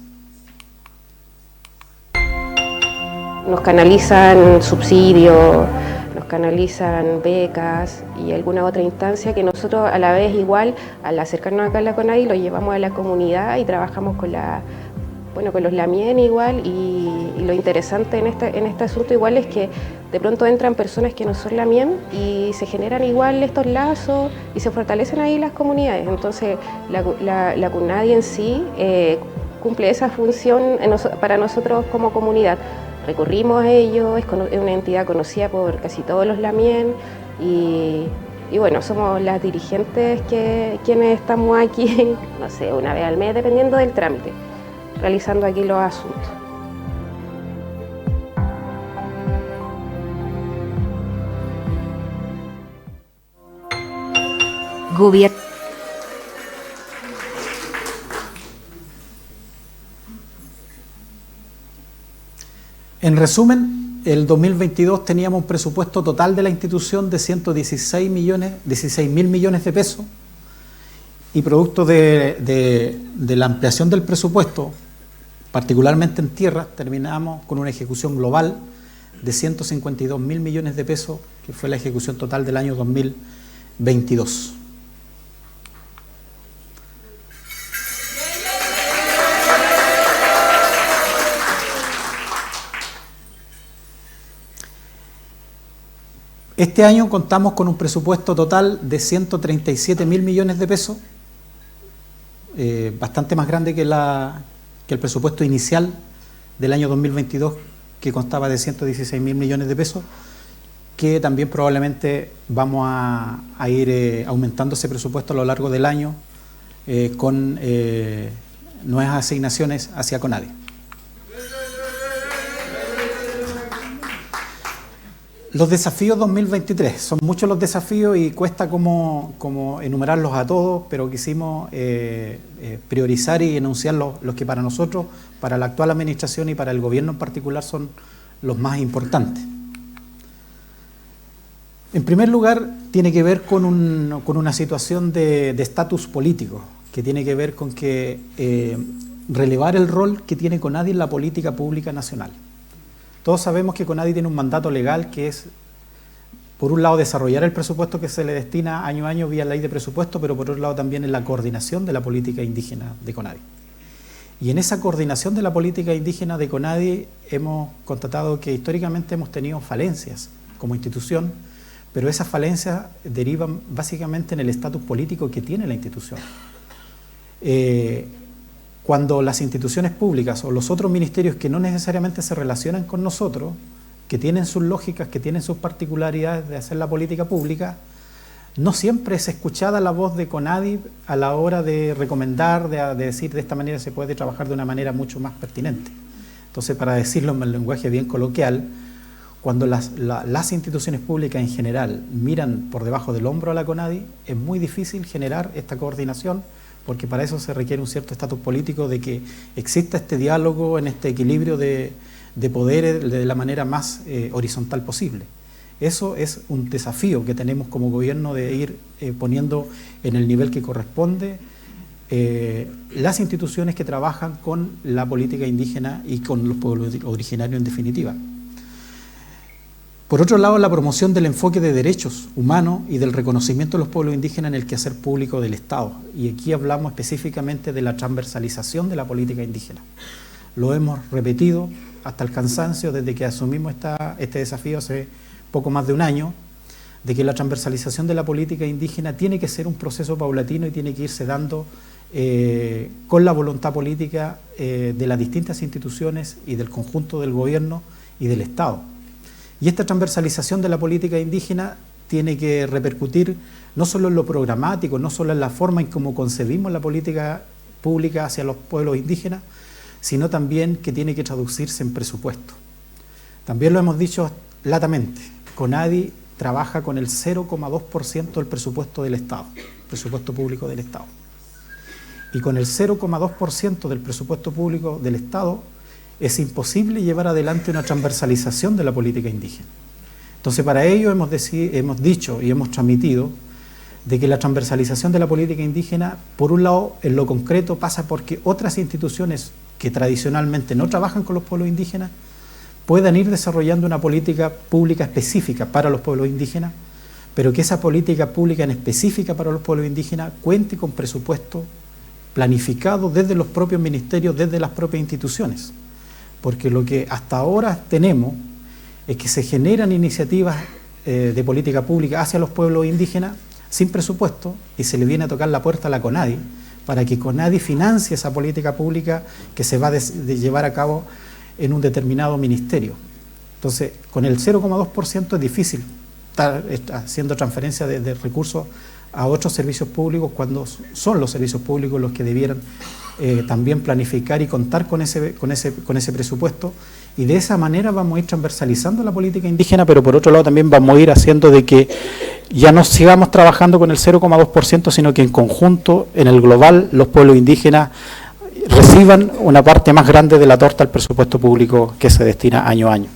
[SPEAKER 12] Nos canalizan subsidios, nos canalizan becas y alguna otra instancia que nosotros a la vez igual, al acercarnos acá a la CONADI, lo llevamos a la comunidad y trabajamos con los Lamien igual, y lo interesante en este asunto igual es que de pronto entran personas que no son Lamien y se generan igual estos lazos y se fortalecen ahí las comunidades. Entonces la CONADI en sí cumple esa función para nosotros como comunidad. Recurrimos a ello, es una entidad conocida por casi todos los Lamien y bueno, somos las dirigentes quienes estamos aquí, no sé, una vez al mes, dependiendo del trámite, realizando aquí los asuntos.
[SPEAKER 5] Gobierno.
[SPEAKER 3] En resumen, el 2022 teníamos un presupuesto total de la institución de 16.000 millones de pesos y producto de la ampliación del presupuesto, particularmente en tierras, terminamos con una ejecución global de 152.000 millones de pesos, que fue la ejecución total del año 2022. Este año contamos con un presupuesto total de 137.000 millones de pesos, bastante más grande que el presupuesto inicial del año 2022, que constaba de 116.000 millones de pesos, que también probablemente vamos a ir aumentando ese presupuesto a lo largo del año con nuevas asignaciones hacia CONADI. Los desafíos 2023, son muchos los desafíos y cuesta como enumerarlos a todos, pero quisimos priorizar y enunciar los que para nosotros, para la actual administración y para el gobierno en particular son los más importantes. En primer lugar, tiene que ver con una situación de estatus político, que tiene que ver con que relevar el rol que tiene CONADI en la política pública nacional. Todos sabemos que CONADI tiene un mandato legal que es, por un lado, desarrollar el presupuesto que se le destina año a año vía ley de presupuesto, pero por otro lado también en la coordinación de la política indígena de CONADI. Y en esa coordinación de la política indígena de CONADI hemos constatado que históricamente hemos tenido falencias como institución, pero esas falencias derivan básicamente en el estatus político que tiene la institución. Cuando las instituciones públicas o los otros ministerios que no necesariamente se relacionan con nosotros, que tienen sus lógicas, que tienen sus particularidades de hacer la política pública, no siempre es escuchada la voz de CONADI a la hora de recomendar, de decir de esta manera se puede trabajar de una manera mucho más pertinente. Entonces, para decirlo en lenguaje bien coloquial, cuando las instituciones públicas en general miran por debajo del hombro a la CONADI, es muy difícil generar esta coordinación, porque para eso se requiere un cierto estatus político de que exista este diálogo en este equilibrio de poderes de la manera más horizontal posible. Eso es un desafío que tenemos como gobierno de ir poniendo en el nivel que corresponde las instituciones que trabajan con la política indígena y con los pueblos originarios en definitiva. Por otro lado, la promoción del enfoque de derechos humanos y del reconocimiento de los pueblos indígenas en el quehacer público del Estado. Y aquí hablamos específicamente de la transversalización de la política indígena. Lo hemos repetido hasta el cansancio desde que asumimos este desafío hace poco más de un año. de que la transversalización de la política indígena tiene que ser un proceso paulatino y tiene que irse dando con la voluntad política de las distintas instituciones y del conjunto del gobierno y del Estado. Y esta transversalización de la política indígena tiene que repercutir no solo en lo programático, no solo en la forma en cómo concebimos la política pública hacia los pueblos indígenas, sino también que tiene que traducirse en presupuesto. También lo hemos dicho latamente, CONADI trabaja con el 0,2% del presupuesto del Estado, presupuesto público del Estado. Y con el 0,2% del presupuesto público del Estado es imposible llevar adelante una transversalización de la política indígena. Entonces, para ello hemos dicho y hemos transmitido de que la transversalización de la política indígena, por un lado, en lo concreto, pasa porque otras instituciones que tradicionalmente no trabajan con los pueblos indígenas puedan ir desarrollando una política pública específica para los pueblos indígenas, pero que esa política pública en específica para los pueblos indígenas cuente con presupuesto planificado desde los propios ministerios, desde las propias instituciones. Porque lo que hasta ahora tenemos es que se generan iniciativas de política pública hacia los pueblos indígenas sin presupuesto y se le viene a tocar la puerta a la CONADI para que CONADI financie esa política pública que se va a llevar a cabo en un determinado ministerio. Entonces, con el 0,2% es difícil estar haciendo transferencia de recursos a otros servicios públicos cuando son los servicios públicos los que debieran también planificar y contar con ese presupuesto, y de esa manera vamos a ir transversalizando la política indígena, pero por otro lado también vamos a ir haciendo de que ya no sigamos trabajando con el 0,2%, sino que en conjunto, en el global, los pueblos indígenas reciban una parte más grande de la torta al presupuesto público que se destina año a año.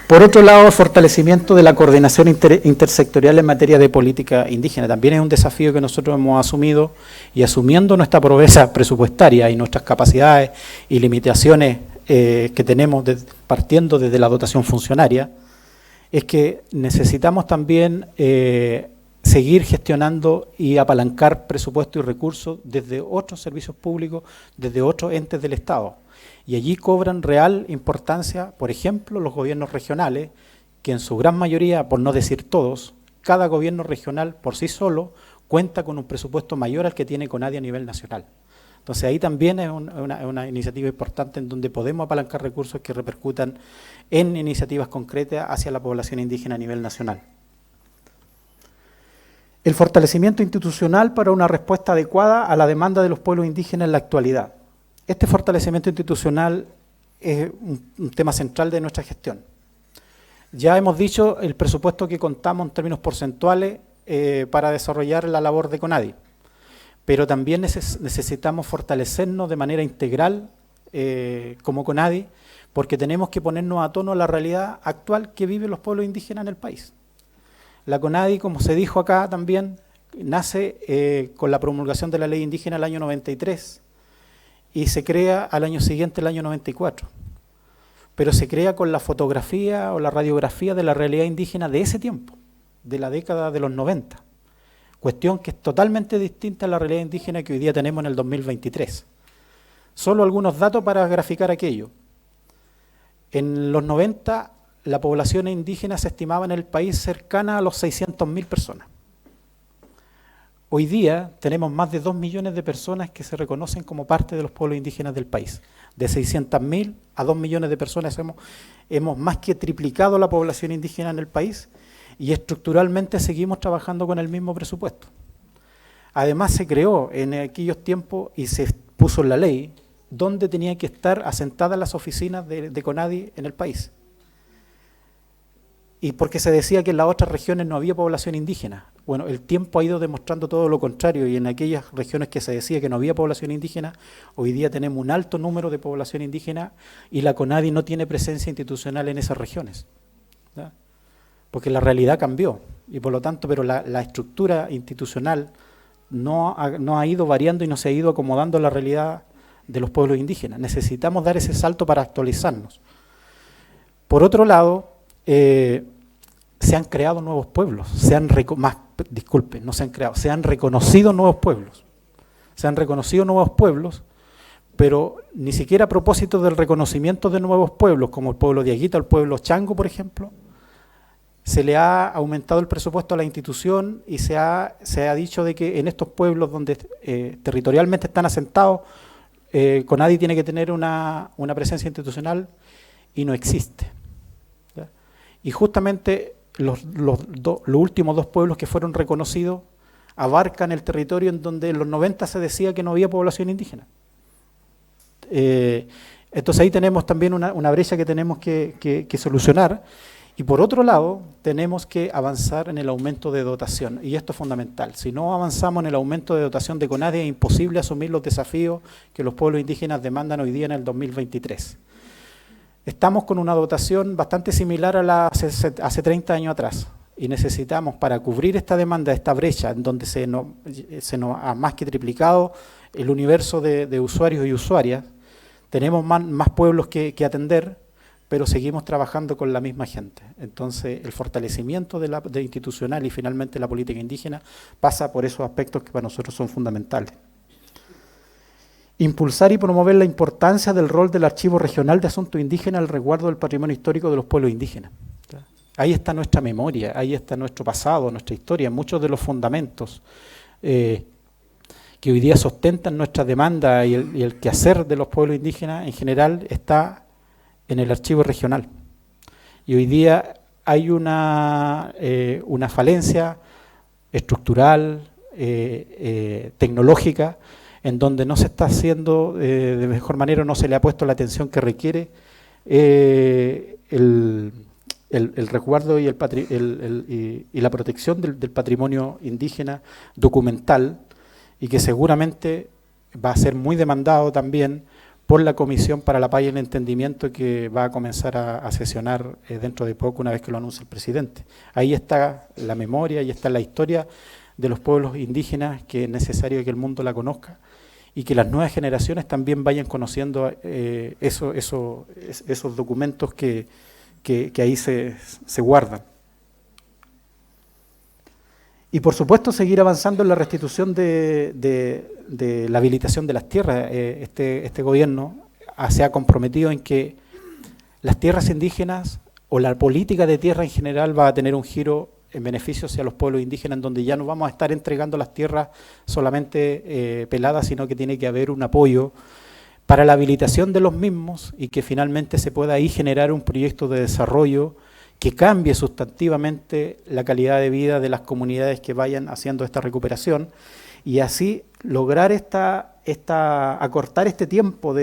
[SPEAKER 3] Por otro lado, el fortalecimiento de la coordinación intersectorial en materia de política indígena también es un desafío que nosotros hemos asumido, y asumiendo nuestra pobreza presupuestaria y nuestras capacidades y limitaciones que tenemos partiendo desde la dotación funcionaria, es que necesitamos también seguir gestionando y apalancar presupuesto y recursos desde otros servicios públicos, desde otros entes del Estado. Y allí cobran real importancia, por ejemplo, los gobiernos regionales, que en su gran mayoría, por no decir todos, cada gobierno regional por sí solo cuenta con un presupuesto mayor al que tiene CONADI a nivel nacional. Entonces ahí también es una iniciativa importante en donde podemos apalancar recursos que repercutan en iniciativas concretas hacia la población indígena a nivel nacional. El fortalecimiento institucional para una respuesta adecuada a la demanda de los pueblos indígenas en la actualidad. Este fortalecimiento institucional es un tema central de nuestra gestión. Ya hemos dicho el presupuesto que contamos en términos porcentuales para desarrollar la labor de CONADI, pero también necesitamos fortalecernos de manera integral como CONADI, porque tenemos que ponernos a tono a la realidad actual que viven los pueblos indígenas en el país. La CONADI, como se dijo acá también, nace con la promulgación de la ley indígena el año 93, y se crea al año siguiente, el año 94. Pero se crea con la fotografía o la radiografía de la realidad indígena de ese tiempo, de la década de los 90. Cuestión que es totalmente distinta a la realidad indígena que hoy día tenemos en el 2023. Solo algunos datos para graficar aquello. En los 90, la población indígena se estimaba en el país cercana a los 600.000 personas. Hoy día tenemos más de 2 millones de personas que se reconocen como parte de los pueblos indígenas del país. De 600.000 a 2 millones de personas hemos más que triplicado la población indígena en el país, y estructuralmente seguimos trabajando con el mismo presupuesto. Además se creó en aquellos tiempos y se puso en la ley dónde tenían que estar asentadas las oficinas de CONADI en el país. Y porque se decía que en las otras regiones no había población indígena. Bueno, el tiempo ha ido demostrando todo lo contrario, y en aquellas regiones que se decía que no había población indígena, hoy día tenemos un alto número de población indígena, y la CONADI no tiene presencia institucional en esas regiones, ¿verdad? Porque la realidad cambió, y por lo tanto, pero la estructura institucional no ha ido variando y no se ha ido acomodando a la realidad de los pueblos indígenas. Necesitamos dar ese salto para actualizarnos. Por otro lado, se han creado nuevos pueblos, se han reconocido nuevos pueblos. Se han reconocido nuevos pueblos pero ni siquiera a propósito del reconocimiento de nuevos pueblos, como el pueblo de Aguita o el pueblo Chango, por ejemplo, se le ha aumentado el presupuesto a la institución y se ha dicho de que en estos pueblos donde territorialmente están asentados, CONADI tiene que tener una presencia institucional y no existe. ¿Ya? Y justamente los últimos 2 pueblos que fueron reconocidos abarcan el territorio en donde en los 90 se decía que no había población indígena. Entonces ahí tenemos también una brecha que tenemos que solucionar. Y por otro lado, tenemos que avanzar en el aumento de dotación, y esto es fundamental. Si no avanzamos en el aumento de dotación de CONADI, es imposible asumir los desafíos que los pueblos indígenas demandan hoy día en el 2023. Estamos con una dotación bastante similar a la hace 30 años atrás, y necesitamos, para cubrir esta demanda, esta brecha, en donde se nos ha más que triplicado el universo de usuarios y usuarias, tenemos más pueblos que atender, pero seguimos trabajando con la misma gente. Entonces, el fortalecimiento de institucional y finalmente la política indígena pasa por esos aspectos que para nosotros son fundamentales. Impulsar y promover la importancia del rol del Archivo Regional de Asuntos Indígenas al resguardo del patrimonio histórico de los pueblos indígenas. Ahí está nuestra memoria, ahí está nuestro pasado, nuestra historia, muchos de los fundamentos que hoy día sustentan nuestra demanda y el quehacer de los pueblos indígenas en general está en el archivo regional. Y hoy día hay una falencia estructural, tecnológica, en donde no se está haciendo de mejor manera, no se le ha puesto la atención que requiere el resguardo y la protección del patrimonio indígena documental, y que seguramente va a ser muy demandado también por la Comisión para la Paz y el Entendimiento, que va a comenzar a sesionar dentro de poco, una vez que lo anuncie el presidente. Ahí está la memoria, ahí está la historia de los pueblos indígenas, que es necesario que el mundo la conozca y que las nuevas generaciones también vayan conociendo esos documentos que ahí se guardan. Y por supuesto seguir avanzando en la restitución de la habilitación de las tierras. Este gobierno se ha comprometido en que las tierras indígenas o la política de tierra en general va a tener un giro en beneficio hacia los pueblos indígenas, en donde ya no vamos a estar entregando las tierras solamente peladas, sino que tiene que haber un apoyo para la habilitación de los mismos y que finalmente se pueda ahí generar un proyecto de desarrollo que cambie sustantivamente la calidad de vida de las comunidades que vayan haciendo esta recuperación, y así lograr acortar este tiempo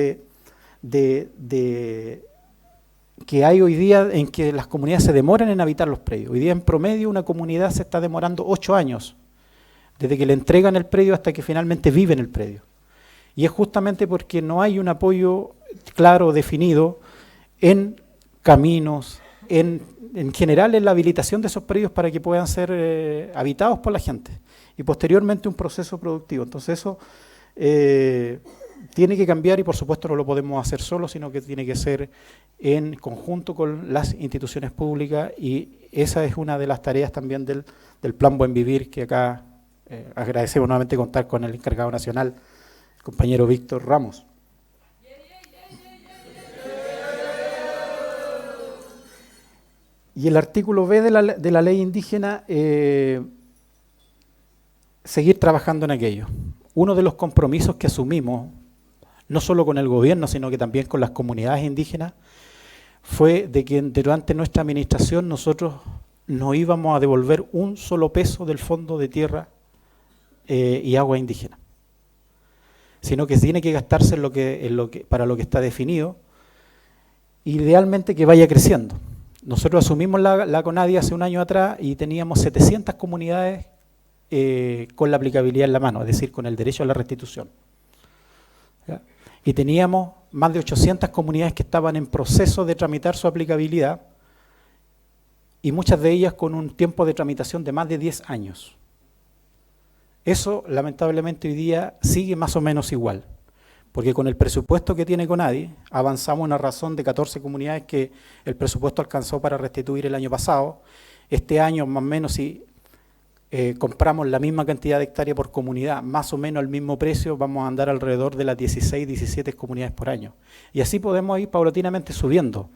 [SPEAKER 3] que hay hoy día en que las comunidades se demoran en habitar los predios. Hoy día en promedio una comunidad se está demorando 8 años, desde que le entregan el predio hasta que finalmente vive en el predio. Y es justamente porque no hay un apoyo claro, definido, en caminos, en general en la habilitación de esos predios para que puedan ser habitados por la gente, y posteriormente un proceso productivo. Entonces eso tiene que cambiar, y por supuesto no lo podemos hacer solo, sino que tiene que ser en conjunto con las instituciones públicas, y esa es una de las tareas también del Plan Buen Vivir, que acá agradecemos nuevamente contar con el encargado nacional, el compañero Víctor Ramos. Y el artículo B de la ley indígena, seguir trabajando en aquello. Uno de los compromisos que asumimos, no solo con el gobierno, sino que también con las comunidades indígenas, fue de que durante nuestra administración nosotros no íbamos a devolver un solo peso del Fondo de Tierra y Agua Indígena, sino que tiene que gastarse para lo que está definido, idealmente que vaya creciendo. Nosotros asumimos la CONADI hace un año atrás y teníamos 700 comunidades con la aplicabilidad en la mano, es decir, con el derecho a la restitución. ¿Ya? Y teníamos más de 800 comunidades que estaban en proceso de tramitar su aplicabilidad, y muchas de ellas con un tiempo de tramitación de más de 10 años. Eso, lamentablemente, hoy día sigue más o menos igual, porque con el presupuesto que tiene CONADI avanzamos una razón de 14 comunidades que el presupuesto alcanzó para restituir el año pasado. Este año, más o menos, si compramos la misma cantidad de hectáreas por comunidad, más o menos al mismo precio, vamos a andar alrededor de las 16, 17 comunidades por año. Y así podemos ir paulatinamente subiendo.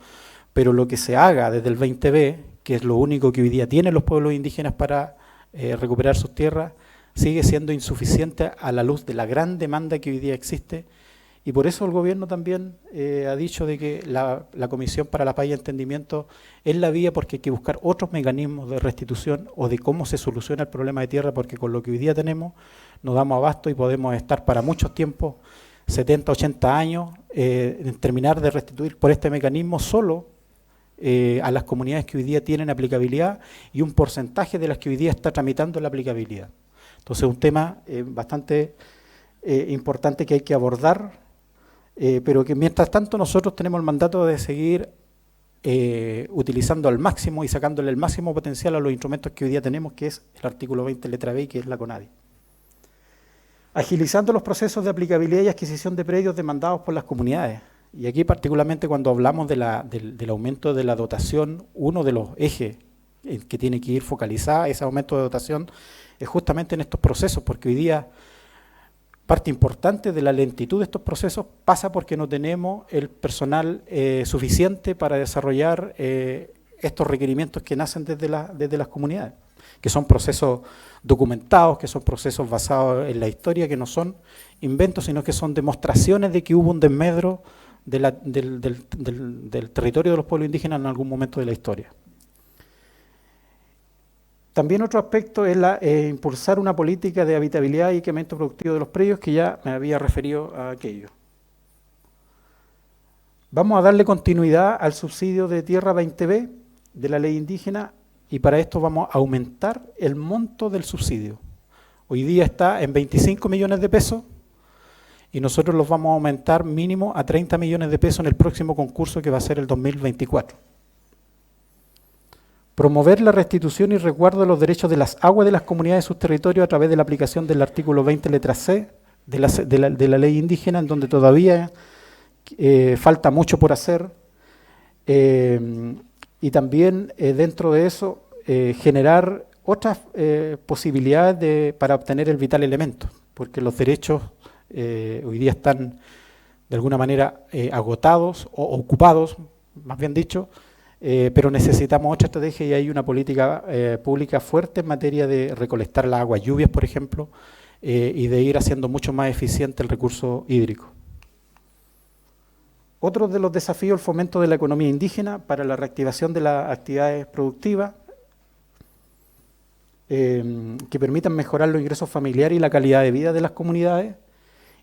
[SPEAKER 3] Pero lo que se haga desde el 20B, que es lo único que hoy día tienen los pueblos indígenas para recuperar sus tierras, sigue siendo insuficiente a la luz de la gran demanda que hoy día existe. Y por eso el gobierno también ha dicho de que la Comisión para la Paz y Entendimiento es la vía, porque hay que buscar otros mecanismos de restitución o de cómo se soluciona el problema de tierra, porque con lo que hoy día tenemos nos damos abasto y podemos estar para muchos tiempos, 70, 80 años, en terminar de restituir por este mecanismo solo a las comunidades que hoy día tienen aplicabilidad y un porcentaje de las que hoy día está tramitando la aplicabilidad. Entonces es un tema bastante importante que hay que abordar, pero que mientras tanto nosotros tenemos el mandato de seguir utilizando al máximo y sacándole el máximo potencial a los instrumentos que hoy día tenemos, que es el artículo 20, letra B, que es la CONADI. Agilizando los procesos de aplicabilidad y adquisición de predios demandados por las comunidades. Y aquí particularmente cuando hablamos del aumento de la dotación, uno de los ejes que tiene que ir focalizada ese aumento de dotación es justamente en estos procesos, porque hoy día parte importante de la lentitud de estos procesos pasa porque no tenemos el personal suficiente para desarrollar estos requerimientos que nacen desde las comunidades, que son procesos documentados, que son procesos basados en la historia, que no son inventos, sino que son demostraciones de que hubo un desmedro del territorio de los pueblos indígenas en algún momento de la historia. También otro aspecto es impulsar una política de habitabilidad y incremento productivo de los predios, que ya me había referido a aquello. Vamos a darle continuidad al subsidio de tierra 20B de la ley indígena, y para esto vamos a aumentar el monto del subsidio. Hoy día está en 25 millones de pesos y nosotros los vamos a aumentar mínimo a 30 millones de pesos en el próximo concurso, que va a ser el 2024. Promover la restitución y resguardo de los derechos de las aguas de las comunidades de sus territorios a través de la aplicación del artículo 20, letra C, de la ley indígena, en donde todavía falta mucho por hacer. Y también dentro de eso generar otras posibilidades para obtener el vital elemento, porque los derechos hoy día están de alguna manera agotados o ocupados, más bien dicho, pero necesitamos otra estrategia, y hay una política pública fuerte en materia de recolectar las aguas lluvias, por ejemplo, y de ir haciendo mucho más eficiente el recurso hídrico. Otro de los desafíos, el fomento de la economía indígena para la reactivación de las actividades productivas que permitan mejorar los ingresos familiares y la calidad de vida de las comunidades,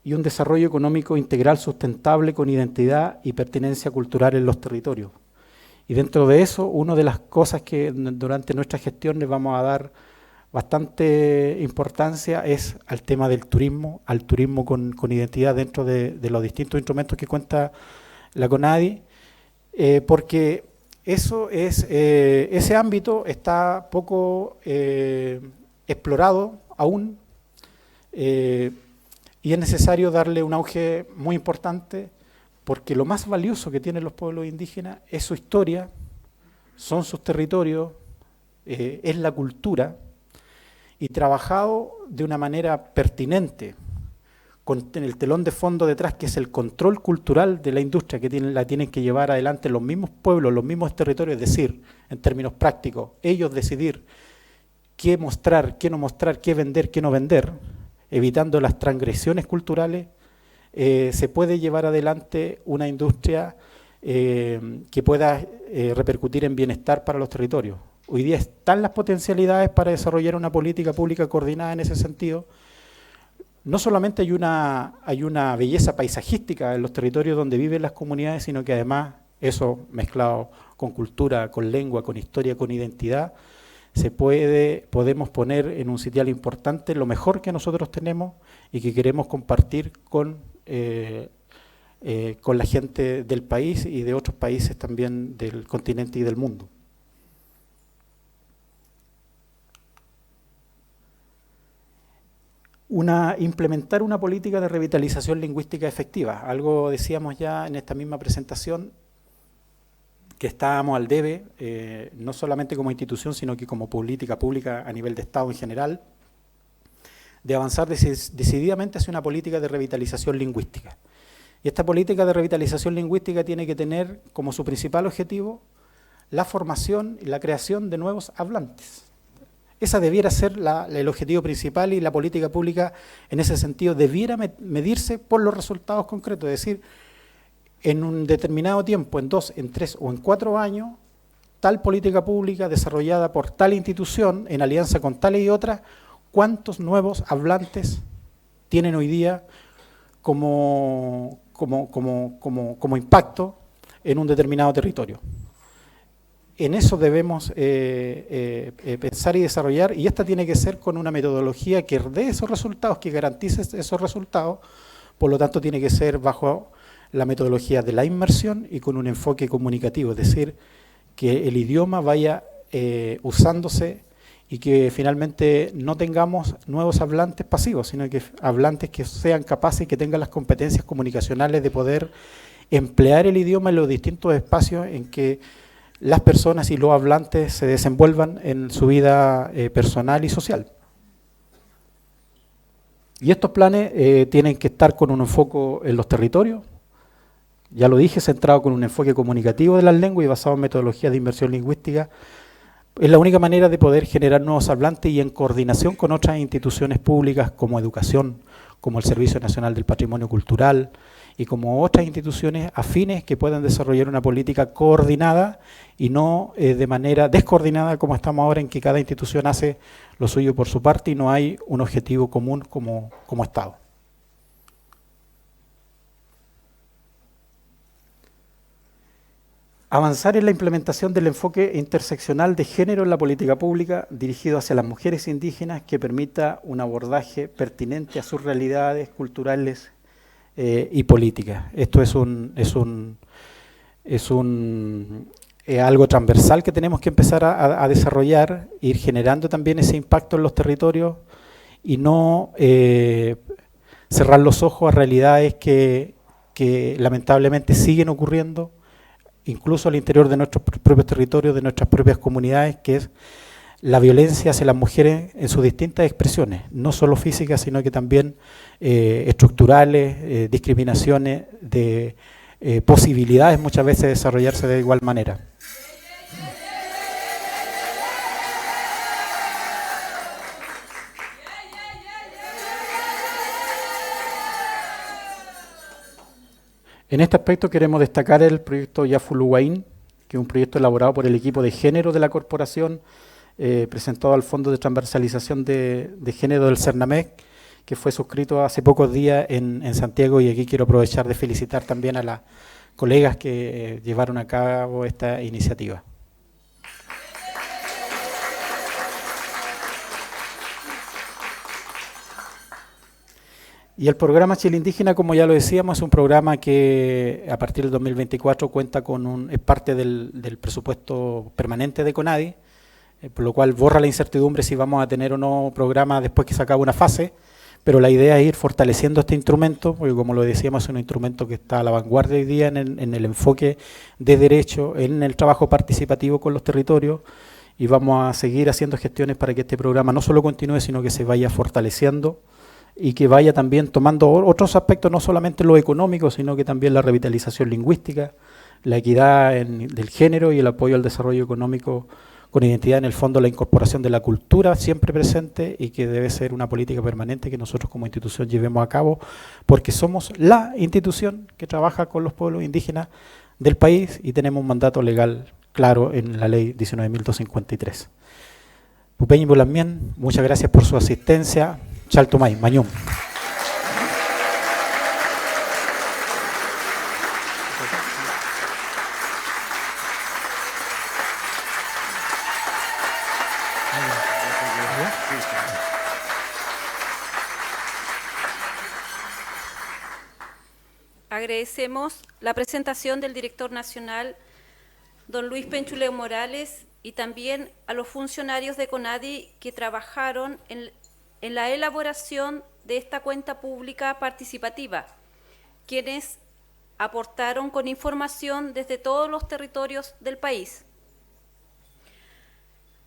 [SPEAKER 3] y un desarrollo económico integral sustentable con identidad y pertinencia cultural en los territorios. Y dentro de eso, una de las cosas que durante nuestra gestión les vamos a dar bastante importancia es al tema del turismo, al turismo con identidad dentro de los distintos instrumentos que cuenta la CONADI, porque ese ámbito está poco explorado aún, y es necesario darle un auge muy importante, porque lo más valioso que tienen los pueblos indígenas es su historia, son sus territorios, es la cultura, y trabajado de una manera pertinente, con el telón de fondo detrás, que es el control cultural de la industria, que la tienen que llevar adelante los mismos pueblos, los mismos territorios, es decir, en términos prácticos, ellos decidir qué mostrar, qué no mostrar, qué vender, qué no vender, evitando las transgresiones culturales. Se puede llevar adelante una industria que pueda repercutir en bienestar para los territorios. Hoy día están las potencialidades para desarrollar una política pública coordinada en ese sentido. No solamente hay una belleza paisajística en los territorios donde viven las comunidades, sino que además eso mezclado con cultura, con lengua, con historia, con identidad, podemos poner en un sitial importante lo mejor que nosotros tenemos y que queremos compartir con la gente del país y de otros países también del continente y del mundo. Implementar una política de revitalización lingüística efectiva. Algo decíamos ya en esta misma presentación, que estábamos al debe, no solamente como institución, sino que como política pública a nivel de Estado en general, de avanzar decididamente hacia una política de revitalización lingüística. Y esta política de revitalización lingüística tiene que tener como su principal objetivo la formación y la creación de nuevos hablantes. Esa debiera ser el objetivo principal, y la política pública en ese sentido debiera medirse por los resultados concretos, es decir, en un determinado tiempo, en 2, en 3 o en 4 años, tal política pública desarrollada por tal institución en alianza con tales y otras, ¿cuántos nuevos hablantes tienen hoy día como impacto en un determinado territorio? En eso debemos pensar y desarrollar, y esta tiene que ser con una metodología que dé esos resultados, que garantice esos resultados. Por lo tanto, tiene que ser bajo la metodología de la inmersión y con un enfoque comunicativo, es decir, que el idioma vaya usándose y que finalmente no tengamos nuevos hablantes pasivos, sino que hablantes que sean capaces y que tengan las competencias comunicacionales de poder emplear el idioma en los distintos espacios en que las personas y los hablantes se desenvuelvan en su vida personal y social. Y estos planes tienen que estar con un enfoque en los territorios, ya lo dije, centrado con un enfoque comunicativo de las lenguas y basado en metodologías de inmersión lingüística. Es la única manera de poder generar nuevos hablantes, y en coordinación con otras instituciones públicas como educación, como el Servicio Nacional del Patrimonio Cultural y como otras instituciones afines que puedan desarrollar una política coordinada y no de manera descoordinada como estamos ahora, en que cada institución hace lo suyo por su parte y no hay un objetivo común como Estado. Avanzar en la implementación del enfoque interseccional de género en la política pública dirigido hacia las mujeres indígenas, que permita un abordaje pertinente a sus realidades culturales y políticas. Esto es algo transversal que tenemos que empezar a desarrollar, ir generando también ese impacto en los territorios y no cerrar los ojos a realidades que lamentablemente siguen ocurriendo, incluso al interior de nuestros propios territorios, de nuestras propias comunidades, que es la violencia hacia las mujeres en sus distintas expresiones, no solo físicas, sino que también estructurales, discriminaciones, de posibilidades muchas veces de desarrollarse de igual manera. En este aspecto queremos destacar el proyecto Yafuluwain, que es un proyecto elaborado por el equipo de género de la corporación, presentado al Fondo de Transversalización de Género del CERNAMEC, que fue suscrito hace pocos días en Santiago, y aquí quiero aprovechar de felicitar también a las colegas que llevaron a cabo esta iniciativa. Y el programa Chile Indígena, como ya lo decíamos, es un programa que a partir del 2024 cuenta con es parte del presupuesto permanente de CONADI, por lo cual borra la incertidumbre si vamos a tener o no programa después que se acabe una fase, pero la idea es ir fortaleciendo este instrumento, porque como lo decíamos, es un instrumento que está a la vanguardia hoy día en el enfoque de derecho, en el trabajo participativo con los territorios, y vamos a seguir haciendo gestiones para que este programa no solo continúe, sino que se vaya fortaleciendo y que vaya también tomando otros aspectos, no solamente lo económico, sino que también la revitalización lingüística, la equidad del género y el apoyo al desarrollo económico con identidad, en el fondo la incorporación de la cultura siempre presente, y que debe ser una política permanente que nosotros como institución llevemos a cabo, porque somos la institución que trabaja con los pueblos indígenas del país y tenemos un mandato legal claro en la ley 19.253. Pupeñi Bulamien, muchas gracias por su asistencia. Chaltumay, Mañum.
[SPEAKER 1] Agradecemos la presentación del director nacional, don Luis Penchuleo Morales, y también a los funcionarios de CONADI que trabajaron en la elaboración de esta cuenta pública participativa, quienes aportaron con información desde todos los territorios del país.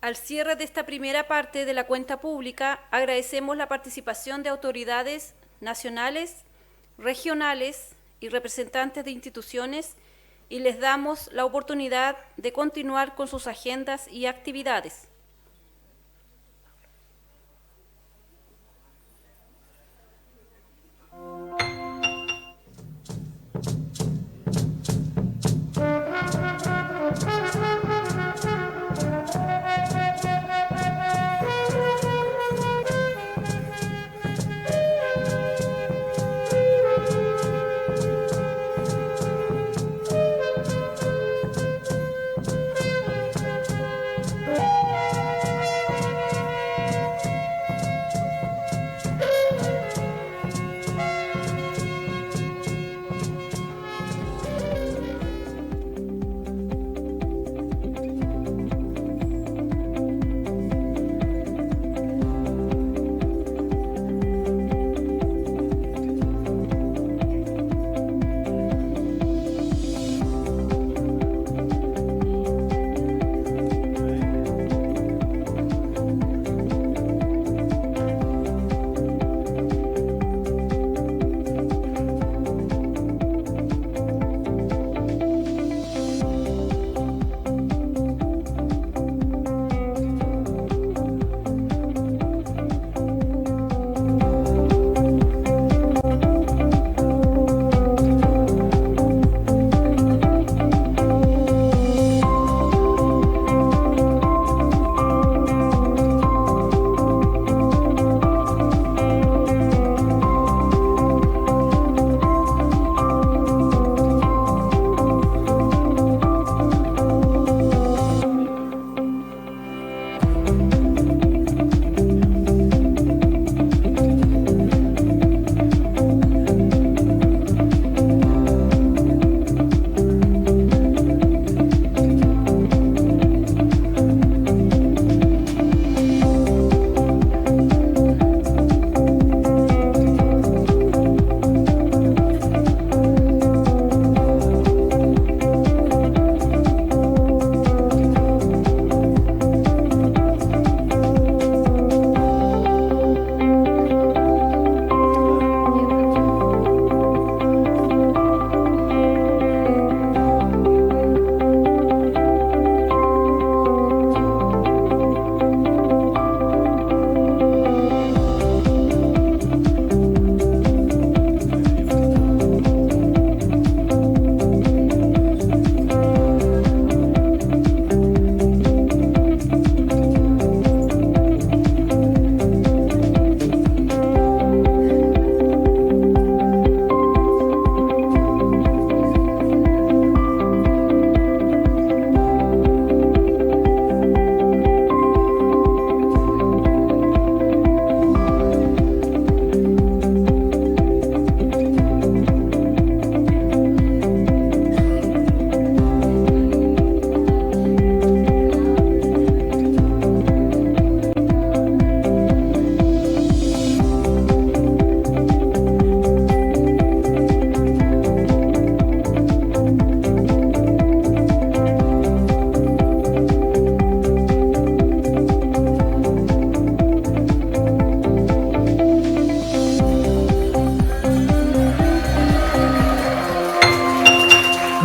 [SPEAKER 1] Al cierre de esta primera parte de la cuenta pública, agradecemos la participación de autoridades nacionales, regionales y representantes de instituciones y les damos la oportunidad de continuar con sus agendas y actividades.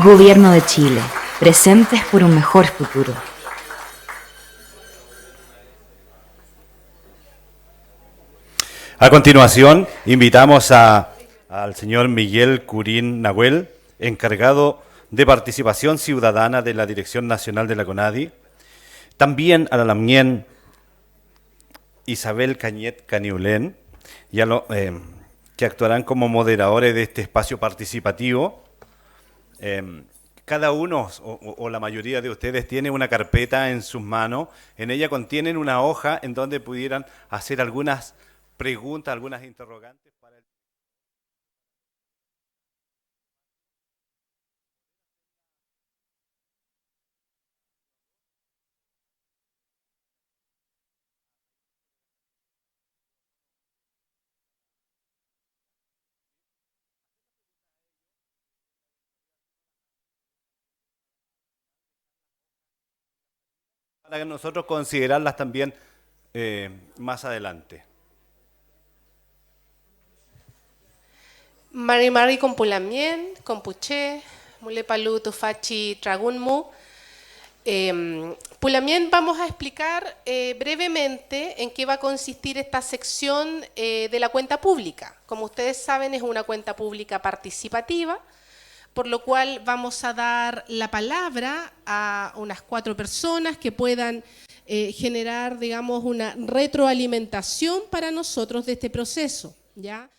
[SPEAKER 5] Gobierno de Chile, presentes por un mejor futuro.
[SPEAKER 2] A continuación, invitamos al señor Miguel Curín Nahuel, encargado de Participación Ciudadana de la Dirección Nacional de la CONADI, también a la Lamien Isabel Cañet Caniulén, que actuarán como moderadores de este espacio participativo. Cada uno o la mayoría de ustedes tiene una carpeta en sus manos. En ella contienen una hoja en donde pudieran hacer algunas preguntas, algunas interrogantes. Para nosotros considerarlas también más adelante.
[SPEAKER 13] Mari Mari Compulamien, Compuché, Mulepalu, Tufachi, Tragunmu. Pulamien, vamos a explicar brevemente en qué va a consistir esta sección de la cuenta pública. Como ustedes saben, es una cuenta pública participativa, por lo cual vamos a dar la palabra a unas 4 personas que puedan generar, digamos, una retroalimentación para nosotros de este proceso, ¿ya?